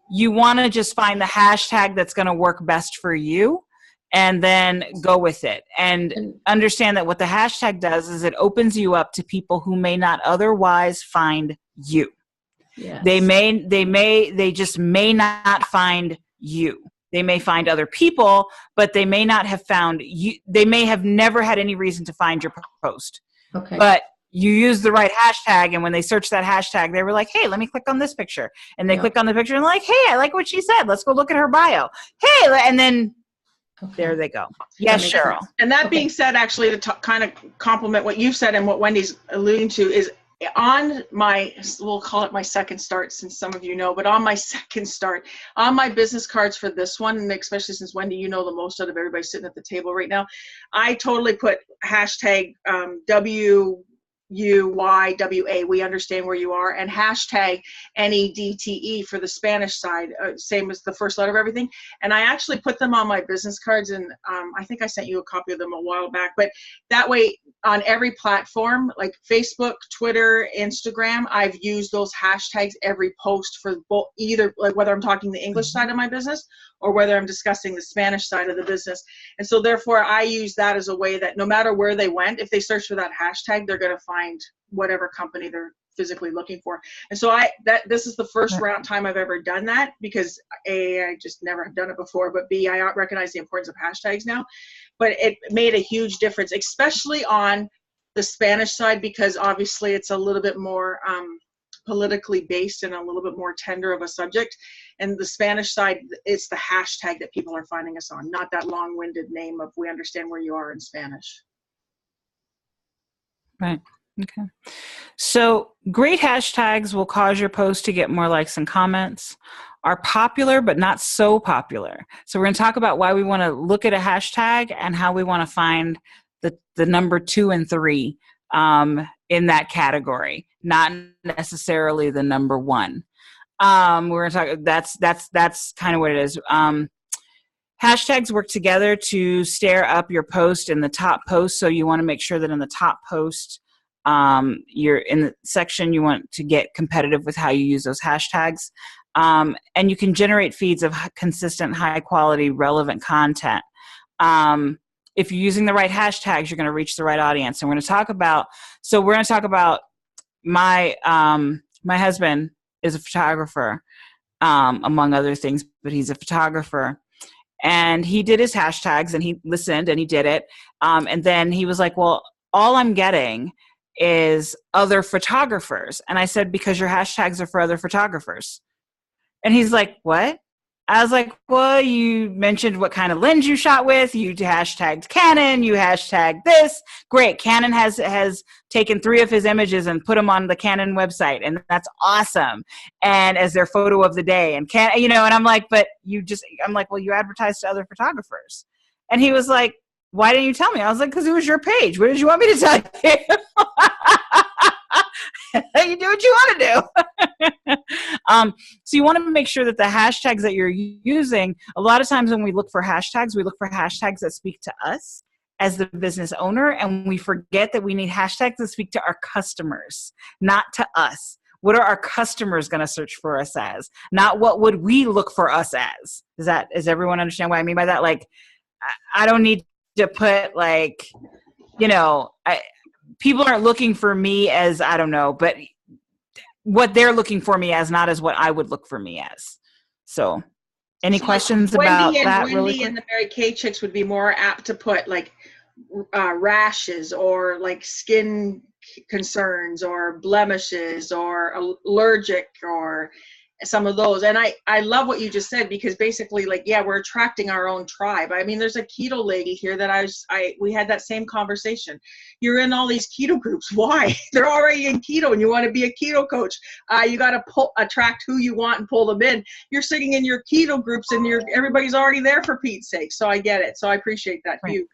You want to just find the hashtag that's going to work best for you and then go with it. And understand that what the hashtag does is it opens you up to people who may not otherwise find you. Yes. They just may not find you. They may find other people, but they may not have found you. They may have never had any reason to find your post. Okay. But you use the right hashtag, and when they search that hashtag, they were like, hey, let me click on this picture. And they click on the picture and like, hey, I like what she said. Let's go look at her bio. Hey, and then there they go. Yes, Cheryl. Sense. And that being said, actually, to kind of complement what you said and what Wendy's alluding to is on my, we'll call it my second start, since some of you know, but on my second start, on my business cards for this one, and especially since Wendy, you know the most out of everybody sitting at the table right now, I totally put hashtag WUYWA, we understand where you are, and hashtag NEDTE for the Spanish side, same as the first letter of everything. And I actually put them on my business cards, and I think I sent you a copy of them a while back, but that way on every platform like Facebook, Twitter, Instagram, I've used those hashtags every post for both, either like whether I'm talking the English side of my business or whether I'm discussing the Spanish side of the business. And so therefore I use that as a way that no matter where they went, if they search for that hashtag, they're going to find whatever company they're physically looking for. And so this is the first round time I've ever done that, because A, I just never have done it before, but B, I recognize the importance of hashtags now. But it made a huge difference, especially on the Spanish side, because obviously it's a little bit more politically based and a little bit more tender of a subject. And the Spanish side, it's the hashtag that people are finding us on, not that long-winded name of "we understand where you are" in Spanish. Right. Okay. So great hashtags will cause your post to get more likes and comments, are popular but not so popular. So we're going to talk about why we want to look at a hashtag and how we want to find the number 2 and 3 in that category, not necessarily the number 1. We're going to talk, that's kind of what it is. Hashtags work together to stir up your post in the top post. So you want to make sure that in the top post, you're in the section, you want to get competitive with how you use those hashtags. And you can generate feeds of consistent, high quality, relevant content. If you're using the right hashtags, you're going to reach the right audience. And we're going to talk about, my husband is a photographer, among other things, but he's a photographer. And he did his hashtags and he listened and he did it. And then he was like, well, all I'm getting is other photographers. And I said, because your hashtags are for other photographers. And he's like, what? I was like, well, you mentioned what kind of lens you shot with. You hashtagged Canon. You hashtagged this. Great. Canon has taken 3 of his images and put them on the Canon website. And that's awesome. And as their photo of the day. And and I'm like, but well, you advertised to other photographers. And he was like, why didn't you tell me? I was like, because it was your page. What did you want me to tell you? You do what you want to do. So you want to make sure that the hashtags that you're using, a lot of times when we look for hashtags that speak to us as the business owner, and we forget that we need hashtags that speak to our customers, not to us. What are our customers going to search for us as? Not what would we look for us as? Does everyone understand what I mean by that? Like, I don't need to put people aren't looking for me as, I don't know, but what they're looking for me as, not as what I would look for me as. So any questions about that? Wendy and the Mary Kay chicks would be more apt to put like rashes or like skin concerns or blemishes or allergic or some of those. And I love what you just said, because basically, like, yeah, we're attracting our own tribe. I mean, there's a keto lady here that we had that same conversation. You're in all these keto groups. Why? They're already in keto and you want to be a keto coach. You got to attract who you want and pull them in. You're sitting in your keto groups and everybody's already there, for Pete's sake. So I get it. So I appreciate that view.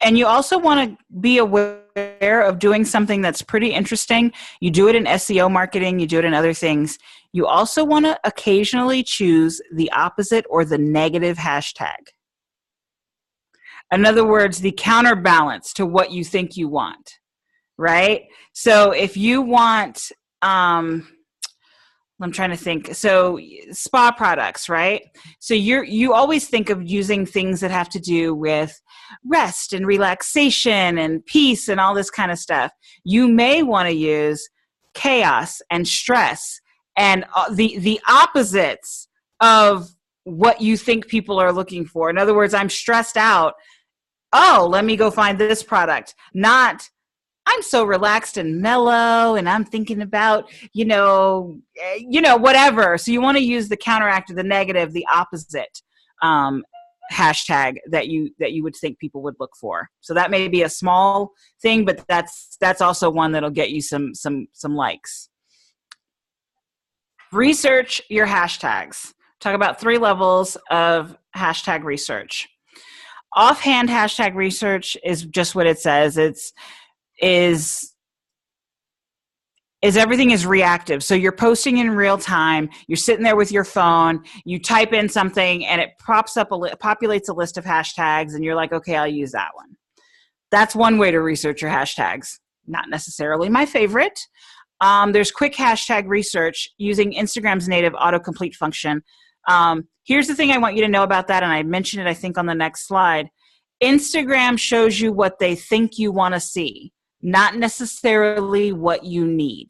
And you also want to be aware of doing something that's pretty interesting. You do it in SEO marketing, you do it in other things. You also want to occasionally choose the opposite or the negative hashtag. In other words, the counterbalance to what you think you want, right? So if you want, I'm trying to think. So spa products, right? So you always think of using things that have to do with rest and relaxation and peace and all this kind of stuff. You may want to use chaos and stress and the opposites of what you think people are looking for. In other words, I'm stressed out. Oh, let me go find this product. Not, I'm so relaxed and mellow and I'm thinking about, whatever. So you want to use the counteract of the negative, the opposite. hashtag that you would think people would look for. So that may be a small thing, but that's also one that'll get you some likes. Research your hashtags. Talk about 3 levels of hashtag research. Offhand hashtag research is just what it says. Is everything is reactive. So you're posting in real time, you're sitting there with your phone, you type in something and it populates a list of hashtags and you're like, okay, I'll use that one. That's one way to research your hashtags. Not necessarily my favorite. There's quick hashtag research using Instagram's native autocomplete function. Here's the thing I want you to know about that, and I mentioned it, I think, on the next slide. Instagram shows you what they think you want to see, not necessarily what you need.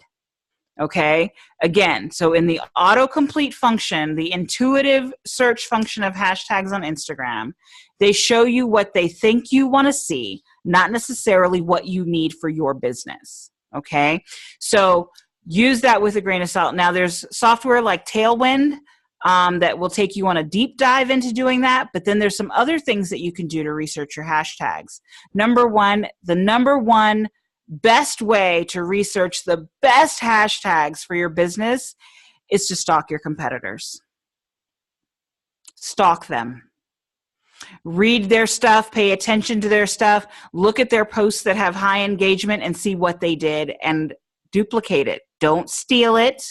Okay? Again, so in the autocomplete function, the intuitive search function of hashtags on Instagram, they show you what they think you want to see, not necessarily what you need for your business. Okay? So use that with a grain of salt. Now, there's software like Tailwind that will take you on a deep dive into doing that, but then there's some other things that you can do to research your hashtags. The number one best way to research the best hashtags for your business is to stalk your competitors. Stalk them. Read their stuff, pay attention to their stuff, look at their posts that have high engagement and see what they did and duplicate it. Don't steal it.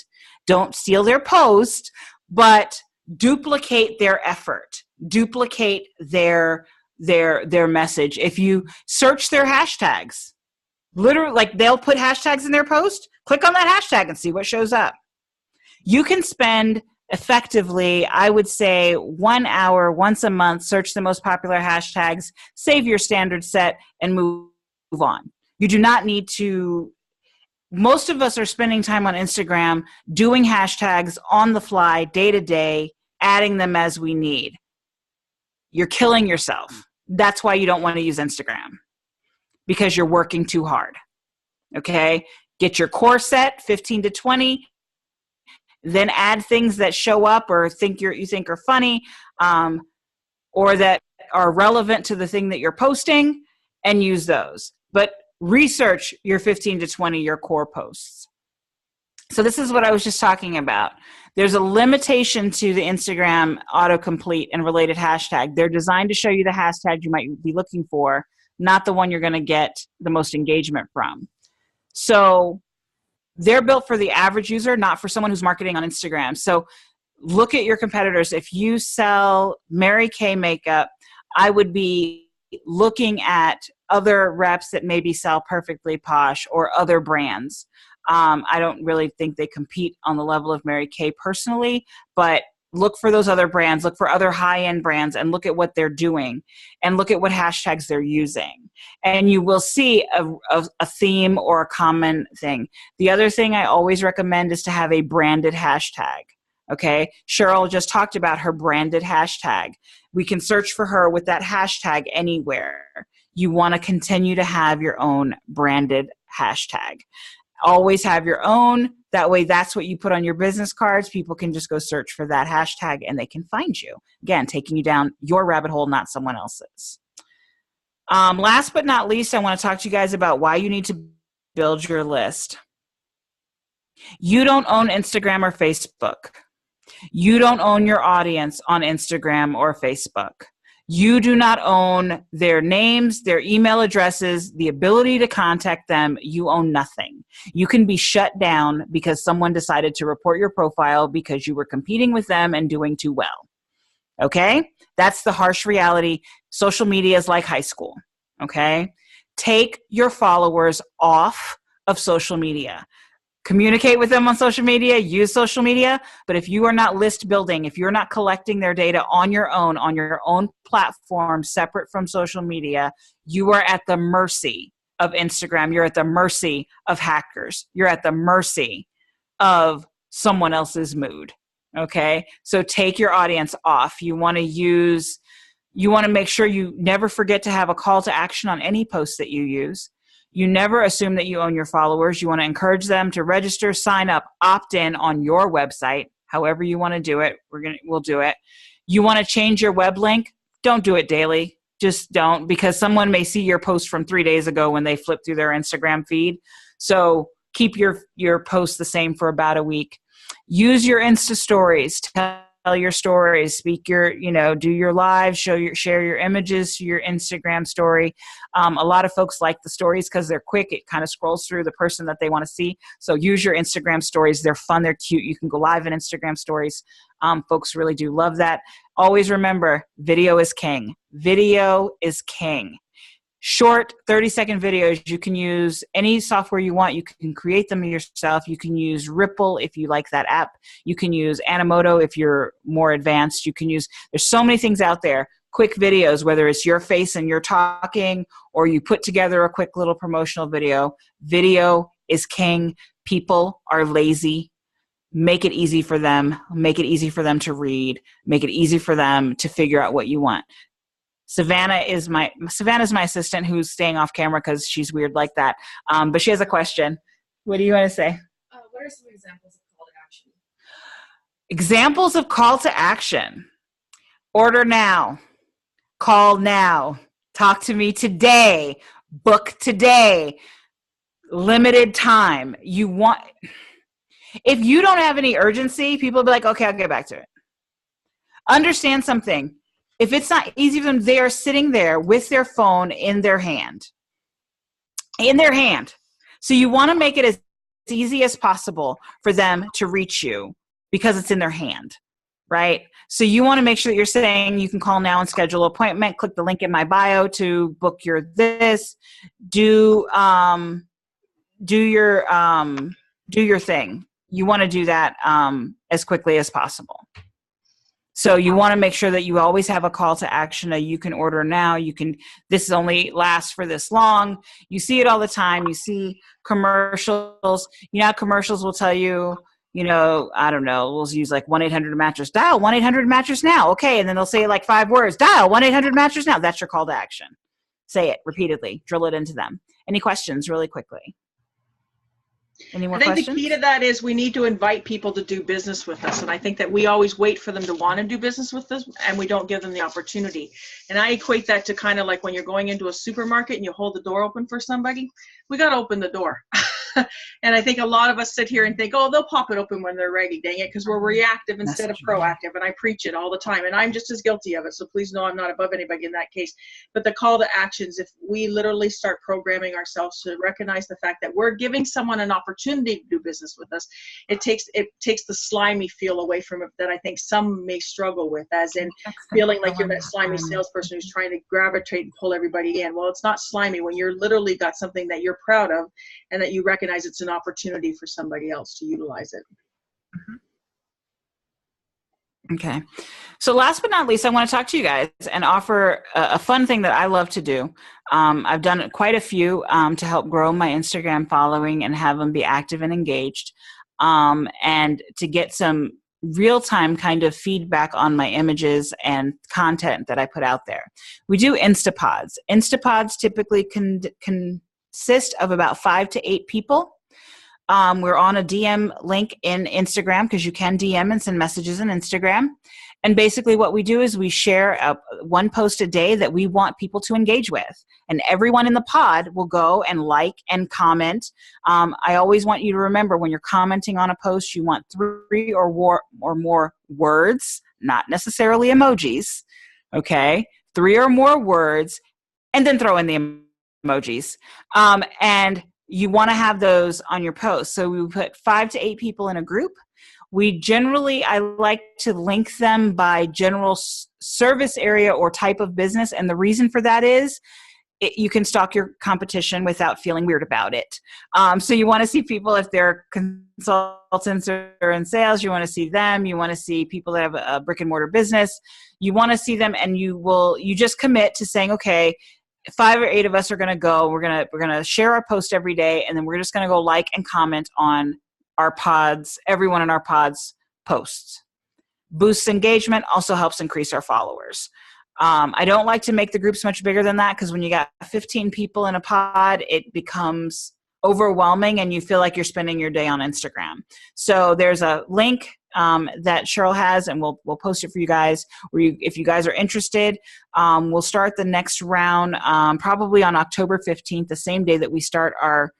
Don't steal their post, but duplicate their effort. Duplicate their message. If you search their hashtags, literally, like they'll put hashtags in their post, click on that hashtag and see what shows up. You can spend effectively, I would say, 1 hour once a month, search the most popular hashtags, save your standard set, and move on. You do not need to. Most of us are spending time on Instagram doing hashtags on the fly, day to day, adding them as we need. You're killing yourself. That's why you don't want to use Instagram, because you're working too hard. Okay? Get your core set, 15 to 20, then add things that show up or you think are funny, or that are relevant to the thing that you're posting, and use those. But research your 15 to 20, your core posts. So this is what I was just talking about. There's a limitation to the Instagram autocomplete and related hashtag. They're designed to show you the hashtag you might be looking for, not the one you're going to get the most engagement from. So they're built for the average user, not for someone who's marketing on Instagram. So look at your competitors. If you sell Mary Kay makeup, I would be looking at other reps that maybe sell Perfectly Posh or other brands. I don't really think they compete on the level of Mary Kay personally, but look for those other brands, look for other high-end brands, and look at what they're doing, and look at what hashtags they're using. And you will see a theme or a common thing. The other thing I always recommend is to have a branded hashtag. Okay, Cheryl just talked about her branded hashtag. We can search for her with that hashtag anywhere. You want to continue to have your own branded hashtag. Always have your own. That way, that's what you put on your business cards. People can just go search for that hashtag and they can find you. Again, taking you down your rabbit hole, not someone else's. Last but not least, I want to talk to you guys about why you need to build your list. You don't own Instagram or Facebook. You don't own your audience on Instagram or Facebook. You do not own their names, their email addresses, the ability to contact them. You own nothing. You can be shut down because someone decided to report your profile because you were competing with them and doing too well. Okay? That's the harsh reality. Social media is like high school. Okay? Take your followers off of social media. Communicate with them on social media, use social media, but if you are not list building, if you're not collecting their data on your own platform, separate from social media, you are at the mercy of Instagram. You're at the mercy of hackers. You're at the mercy of someone else's mood. Okay? So take your audience off. You want to make sure you never forget to have a call to action on any post that you use. You never assume that you own your followers. You want to encourage them to register, sign up, opt in on your website, however you want to do it. We'll do it. You want to change your web link? don't do it daily. Just don't, because someone may see your post from 3 days ago when they flip through their Instagram feed. So keep your post the same for about a week. Use your Insta stories, tell your stories, speak your, do your live, share your images to your Instagram story. A lot of folks like the stories because they're quick. It kind of scrolls through the person that they want to see. So use your Instagram stories. They're fun. They're cute. You can go live in Instagram stories. Folks really do love that. Always remember, video is king. Video is king. Short 30-second videos, you can use any software you want. You can create them yourself. You can use Ripple if you like that app. You can use Animoto if you're more advanced. There's so many things out there. Quick videos, whether it's your face and you're talking or you put together a quick little promotional video. Video is king. People are lazy. Make it easy for them. Make it easy for them to read. Make it easy for them to figure out what you want. Savannah's my assistant who's staying off camera because she's weird like that. But she has a question. What do you want to say? What are some examples of call to action? Examples of call to action. Order now. Call now. Talk to me today. Book today. Limited time. If you don't have any urgency, people will be like, okay, I'll get back to it. Understand something. If it's not easy for them, they are sitting there with their phone in their hand. So you want to make it as easy as possible for them to reach you because it's in their hand, right? So you want to make sure that you're saying you can call now and schedule an appointment. Click the link in my bio to book your this. Do your thing. You want to do that as quickly as possible. So you want to make sure that you always have a call to action. You can order now. This only lasts for this long. You see it all the time. You see commercials. Commercials will tell you, I don't know, we'll use like 1-800-mattress. Dial 1-800-mattress now. Okay. And then they'll say like 5 words. Dial 1-800-mattress now. That's your call to action. Say it repeatedly. Drill it into them. Any questions really quickly? Any more questions? The key to that is we need to invite people to do business with us. And I think that we always wait for them to want to do business with us and we don't give them the opportunity. And I equate that to kind of like when you're going into a supermarket and you hold the door open for somebody, we got to open the door. And I think a lot of us sit here and think, oh, they'll pop it open when they're ready, dang it, because we're reactive instead of proactive. And I preach it all the time. And I'm just as guilty of it. So please know I'm not above anybody in that case. But the call to actions, if we literally start programming ourselves to recognize the fact that we're giving someone an opportunity to do business with us, it takes the slimy feel away from it that I think some may struggle with, as in feeling like you're that slimy salesperson who's trying to gravitate and pull everybody in. Well, it's not slimy when you're literally got something that you're proud of and that you recognize it's an opportunity for somebody else to utilize it. Okay. So last but not least, I want to talk to you guys and offer a fun thing that I love to do. I've done quite a few to help grow my Instagram following and have them be active and engaged, and to get some real-time kind of feedback on my images and content that I put out there. We do Instapods. Instapods typically consist of about 5 to 8 people. We're on a DM link in Instagram because you can DM and send messages in Instagram. And basically what we do is we share one post a day that we want people to engage with. And everyone in the pod will go and like and comment. I always want you to remember when you're commenting on a post, you want 3 or more words, not necessarily emojis. Okay? 3 or more words, and then throw in the emojis. And you want to have those on your post. So we put 5 to 8 people in a group. I like to link them by general service area or type of business. And the reason for that is you can stalk your competition without feeling weird about it. So you want to see people, if they're consultants or in sales, you want to see them. You want to see people that have a brick and mortar business. You want to see them, and you just commit to saying, okay, 5 or 8 of us are going to go. We're going to share our post every day, and then we're just going to go like and comment on our pods, everyone in our pods posts. Boosts engagement, also helps increase our followers. I don't like to make the groups much bigger than that, because when you got 15 people in a pod, it becomes overwhelming and you feel like you're spending your day on Instagram. So there's a link that Cheryl has, and we'll post it for you guys. If you guys are interested, we'll start the next round probably on October 15th, the same day that we start our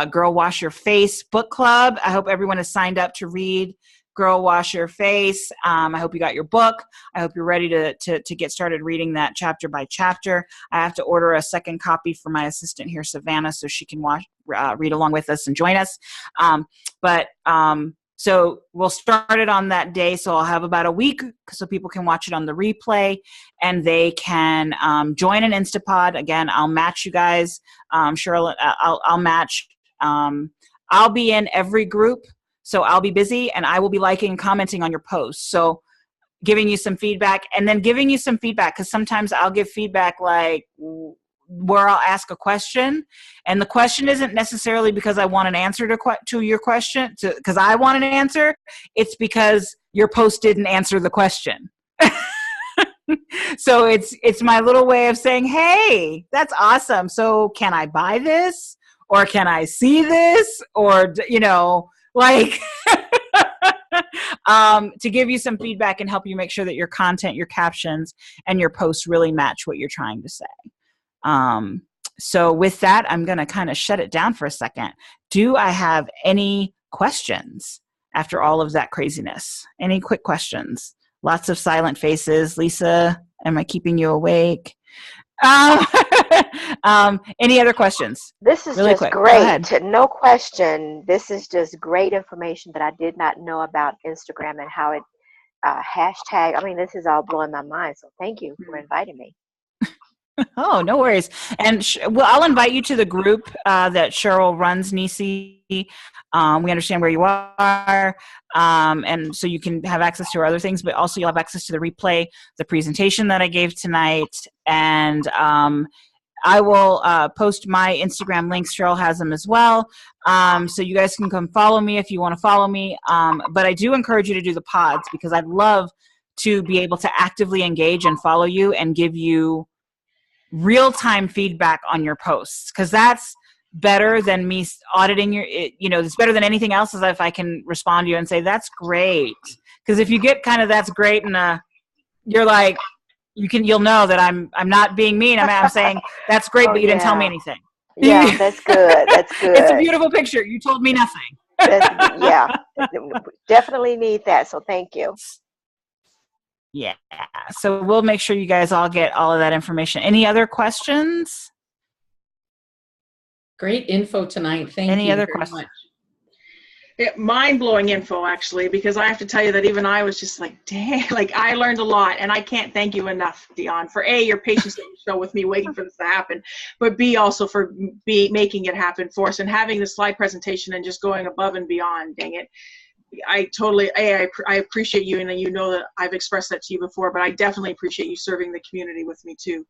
Girl Wash Your Face book club. I hope everyone is signed up to read Girl Wash Your Face. I hope you got your book. I hope you're ready to get started reading that chapter by chapter. I have to order a second copy for my assistant here, Savannah, so she can read along with us and join us. So we'll start it on that day. So I'll have about a week so people can watch it on the replay, and they can join an Instapod. Again, I'll match you guys. Cheryl, I'll match. I'll be in every group. So I'll be busy, and I will be liking and commenting on your posts. So giving you some feedback, and then giving you some feedback, because sometimes I'll give feedback like where I'll ask a question, and the question isn't necessarily because I want an answer to your question, because I want an answer. It's because your post didn't answer the question. So it's my little way of saying, hey, that's awesome. So can I buy this? Or can I see this? Or, like to give you some feedback and help you make sure that your content, your captions, and your posts really match what you're trying to say. So with that, I'm going to kind of shut it down for a second. Do I have any questions after all of that craziness? Any quick questions? Lots of silent faces. Lisa, am I keeping you awake? Any other questions? This is really just quick. great. No question. This is just great information that I did not know about Instagram and how it hashtag. I mean, this is all blowing my mind. So thank you for inviting me. Oh, no worries. And I'll invite you to the group that Cheryl runs, Nisi. We understand where you are. And so you can have access to our other things, but also you'll have access to the replay, the presentation that I gave tonight. And I will post my Instagram links. Cheryl has them as well. So you guys can come follow me if you want to follow me. But I do encourage you to do the pods, because I'd love to be able to actively engage and follow you and give you real-time feedback on your posts, because that's better than me auditing it's better than anything else, is if I can respond to you and say, that's great. Because if you get kind of that's great and you're like, you'll know that I'm not being mean. I'm saying that's great, but you didn't tell me anything. Yeah, that's good. That's good. It's a beautiful picture. You told me nothing. Yeah, definitely need that. So thank you. Yeah. So we'll make sure you guys all get all of that information. Any other questions? Great info tonight. Thank you. Any other very questions? much. Mind-blowing info, actually, because I have to tell you that even I was just like, dang, like I learned a lot, and I can't thank you enough, Dionne, for A, your patience that you show with me waiting for this to happen, but B, also for making it happen for us and having the slide presentation and just going above and beyond. Dang it. I appreciate you, and you know that I've expressed that to you before, but I definitely appreciate you serving the community with me too,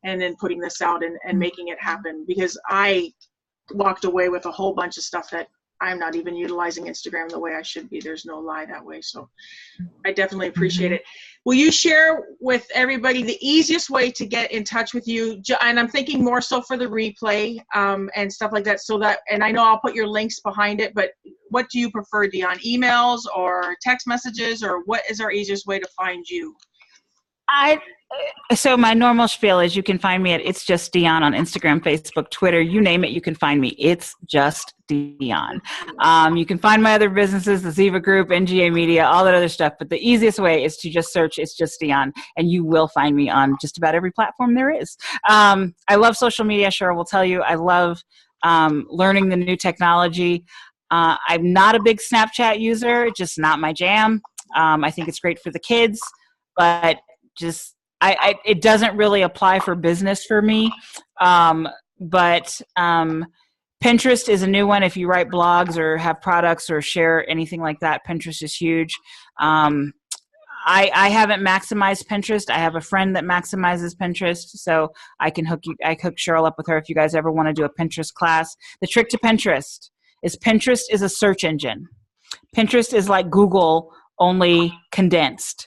and then putting this out and making it happen, because I walked away with a whole bunch of stuff that I'm not even utilizing Instagram the way I should be. There's no lie that way. So I definitely appreciate it. Will you share with everybody the easiest way to get in touch with you? And I'm thinking more so for the replay and stuff like that. And I know I'll put your links behind it, but what do you prefer, Dionne? Emails or text messages, or what is our easiest way to find you? So my normal spiel is you can find me at ItsJustDionne on Instagram, Facebook, Twitter, you name it, you can find me. It's Just Dionne. You can find my other businesses, the Ziva Group, NGA Media, all that other stuff. But the easiest way is to just search It's Just Dionne, and you will find me on just about every platform there is. I love social media. Cheryl will tell you. I love learning the new technology. I'm not a big Snapchat user, just not my jam. I think it's great for the kids, but just it doesn't really apply for business for me. But Pinterest is a new one. If you write blogs or have products or share anything like that, Pinterest is huge. I haven't maximized Pinterest. I have a friend that maximizes Pinterest, so I hook Cheryl up with her if you guys ever want to do a Pinterest class. The trick to Pinterest is a search engine. Pinterest is like Google, only condensed.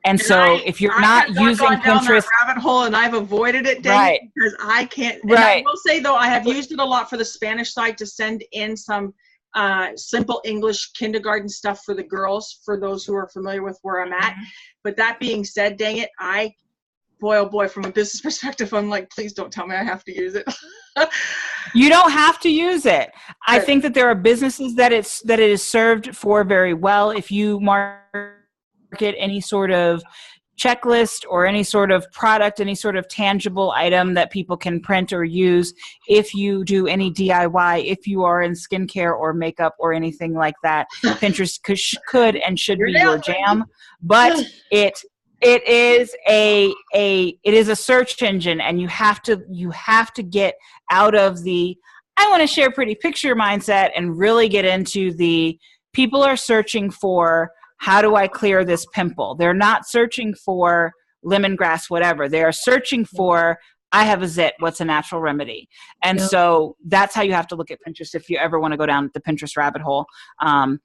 And so if you're not using Pinterest, that rabbit hole, and I've avoided it, right, because I can't. Right. I will say though, I have used it a lot for the Spanish side to send in some simple English kindergarten stuff for the girls, for those who are familiar with where I'm at. But that being said, dang it, boy, oh boy, from a business perspective, I'm like, please don't tell me I have to use it. You don't have to use it. I Good. think that there are businesses that it is served for very well. If you market any sort of checklist or any sort of product, any sort of tangible item that people can print or use, if you do any DIY, if you are in skincare or makeup or anything like that, Pinterest could and should be your jam. But it is a search engine, and you have to get out of the I want to share pretty picture mindset and really get into the people are searching for, how do I clear this pimple? They're not searching for lemongrass, whatever. They are searching for, I have a zit, what's a natural remedy? And so that's how you have to look at Pinterest if you ever want to go down the Pinterest rabbit hole. You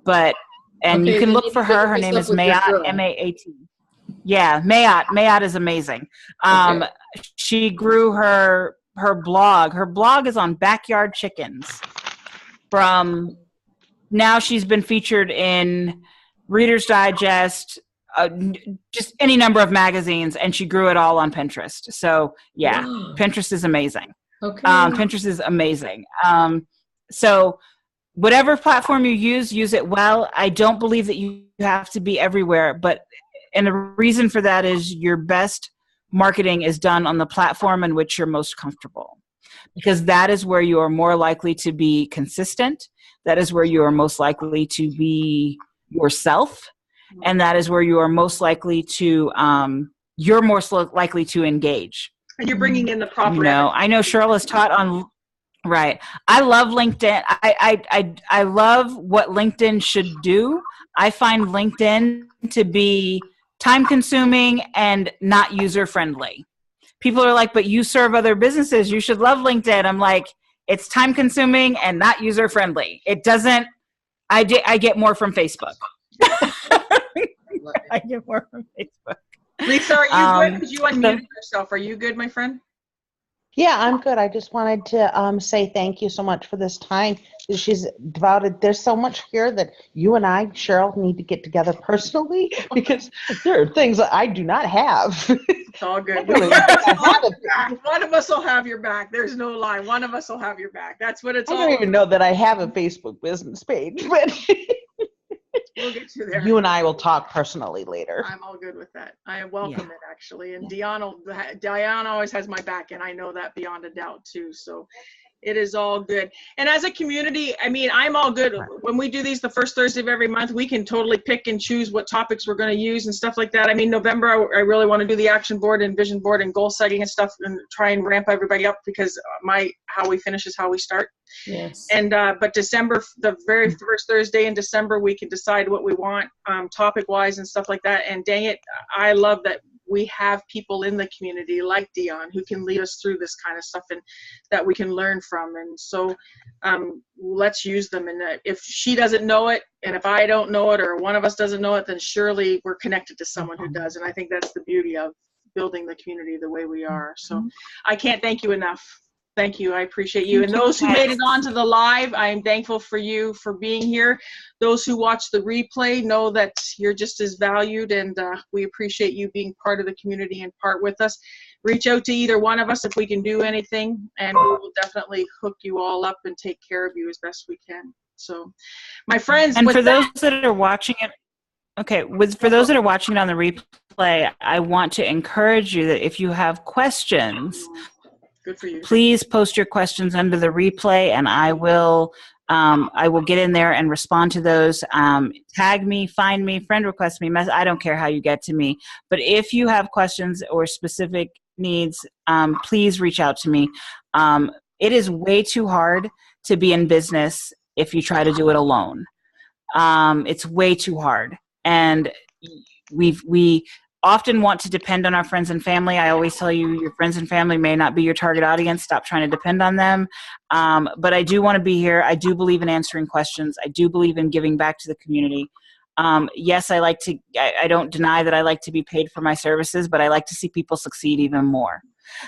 can look for her. Her name is Mayat, M-A-A-T. Yeah, Mayat. Mayat is amazing. She grew her blog. Her blog is on backyard chickens. Now she's been featured in Reader's Digest, just any number of magazines, and she grew it all on Pinterest. So yeah, wow. Pinterest is amazing. Okay. Pinterest is amazing. So whatever platform you use it well. I don't believe that you have to be everywhere, and the reason for that is your best marketing is done on the platform in which you're most comfortable, because that is where you are more likely to be consistent. That is where you are most likely to be yourself, and that is where you are most likely to engage. And you're bringing in the proper. I know Cheryl has taught on. Right. I love LinkedIn. I love what LinkedIn should do. I find LinkedIn to be time consuming and not user friendly. People are like, but you serve other businesses, you should love LinkedIn. I'm like, it's time consuming and not user friendly. It doesn't. I get more from Facebook. I get more from Facebook. Lisa, are you good? Because you unmuted yourself. Are you good, my friend? Yeah, I'm good. I just wanted to say thank you so much for this time that she's devoted. There's so much here that you and I, Cheryl, need to get together personally, because there are things that I do not have. It's all good. One of us will have your back. There's no lie. One of us will have your back. That's what it's all about. I don't even know that I have a Facebook business page, but we'll get you there. You and I will talk personally later. I'm all good with that. I welcome it, actually. And Diane always has my back, and I know that beyond a doubt, too. So it is all good. And as a community, I mean, I'm all good. When we do these the first Thursday of every month, we can totally pick and choose what topics we're going to use and stuff like that. I mean, November, I really want to do the action board and vision board and goal setting and stuff, and try and ramp everybody up, because how we finish is how we start. Yes. And but December, the very first Thursday in December, we can decide what we want topic wise and stuff like that. And dang it, I love that we have people in the community like Dionne who can lead us through this kind of stuff, and that we can learn from. And so let's use them. And if she doesn't know it, and if I don't know it, or one of us doesn't know it, then surely we're connected to someone who does. And I think that's the beauty of building the community the way we are. So I can't thank you enough. Thank you. I appreciate you. And those who made it onto the live, I am thankful for you for being here. Those who watch the replay know that you're just as valued, and we appreciate you being part of the community and part with us. Reach out to either one of us if we can do anything, and we will definitely hook you all up and take care of you as best we can. So, my friends, and for those that are watching it, for those that are watching it on the replay, I want to encourage you that if you have questions, good for you, please post your questions under the replay, and I will get in there and respond to those. Tag me, find me, friend request me, I don't care how you get to me. But if you have questions or specific needs, please reach out to me. It is way too hard to be in business if you try to do it alone. It's way too hard. And we often want to depend on our friends and family. I always tell you, your friends and family may not be your target audience. Stop trying to depend on them. But I do want to be here. I do believe in answering questions. I do believe in giving back to the community. Yes, I don't deny that I like to be paid for my services, but I like to see people succeed even more.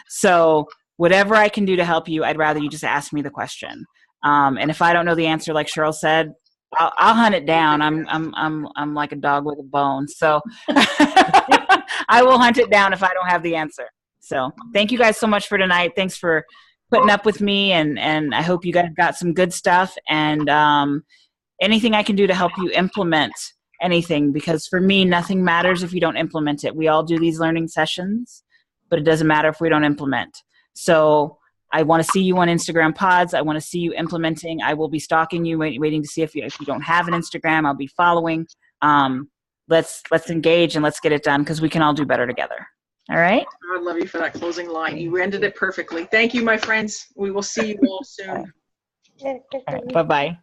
So whatever I can do to help you, I'd rather you just ask me the question. And if I don't know the answer, like Cheryl said, I'll hunt it down. I'm like a dog with a bone. So I will hunt it down if I don't have the answer. So thank you guys so much for tonight. Thanks for putting up with me, and I hope you guys got some good stuff, and anything I can do to help you implement anything, because for me, nothing matters if you don't implement it. We all do these learning sessions, but it doesn't matter if we don't implement. So I want to see you on Instagram pods. I want to see you implementing. I will be stalking you, waiting to see if you don't have an Instagram. I'll be following. Let's engage and let's get it done, because we can all do better together. All right? I love you for that closing line. You ended it perfectly. Thank you, my friends. We will see you all soon. All right, bye-bye.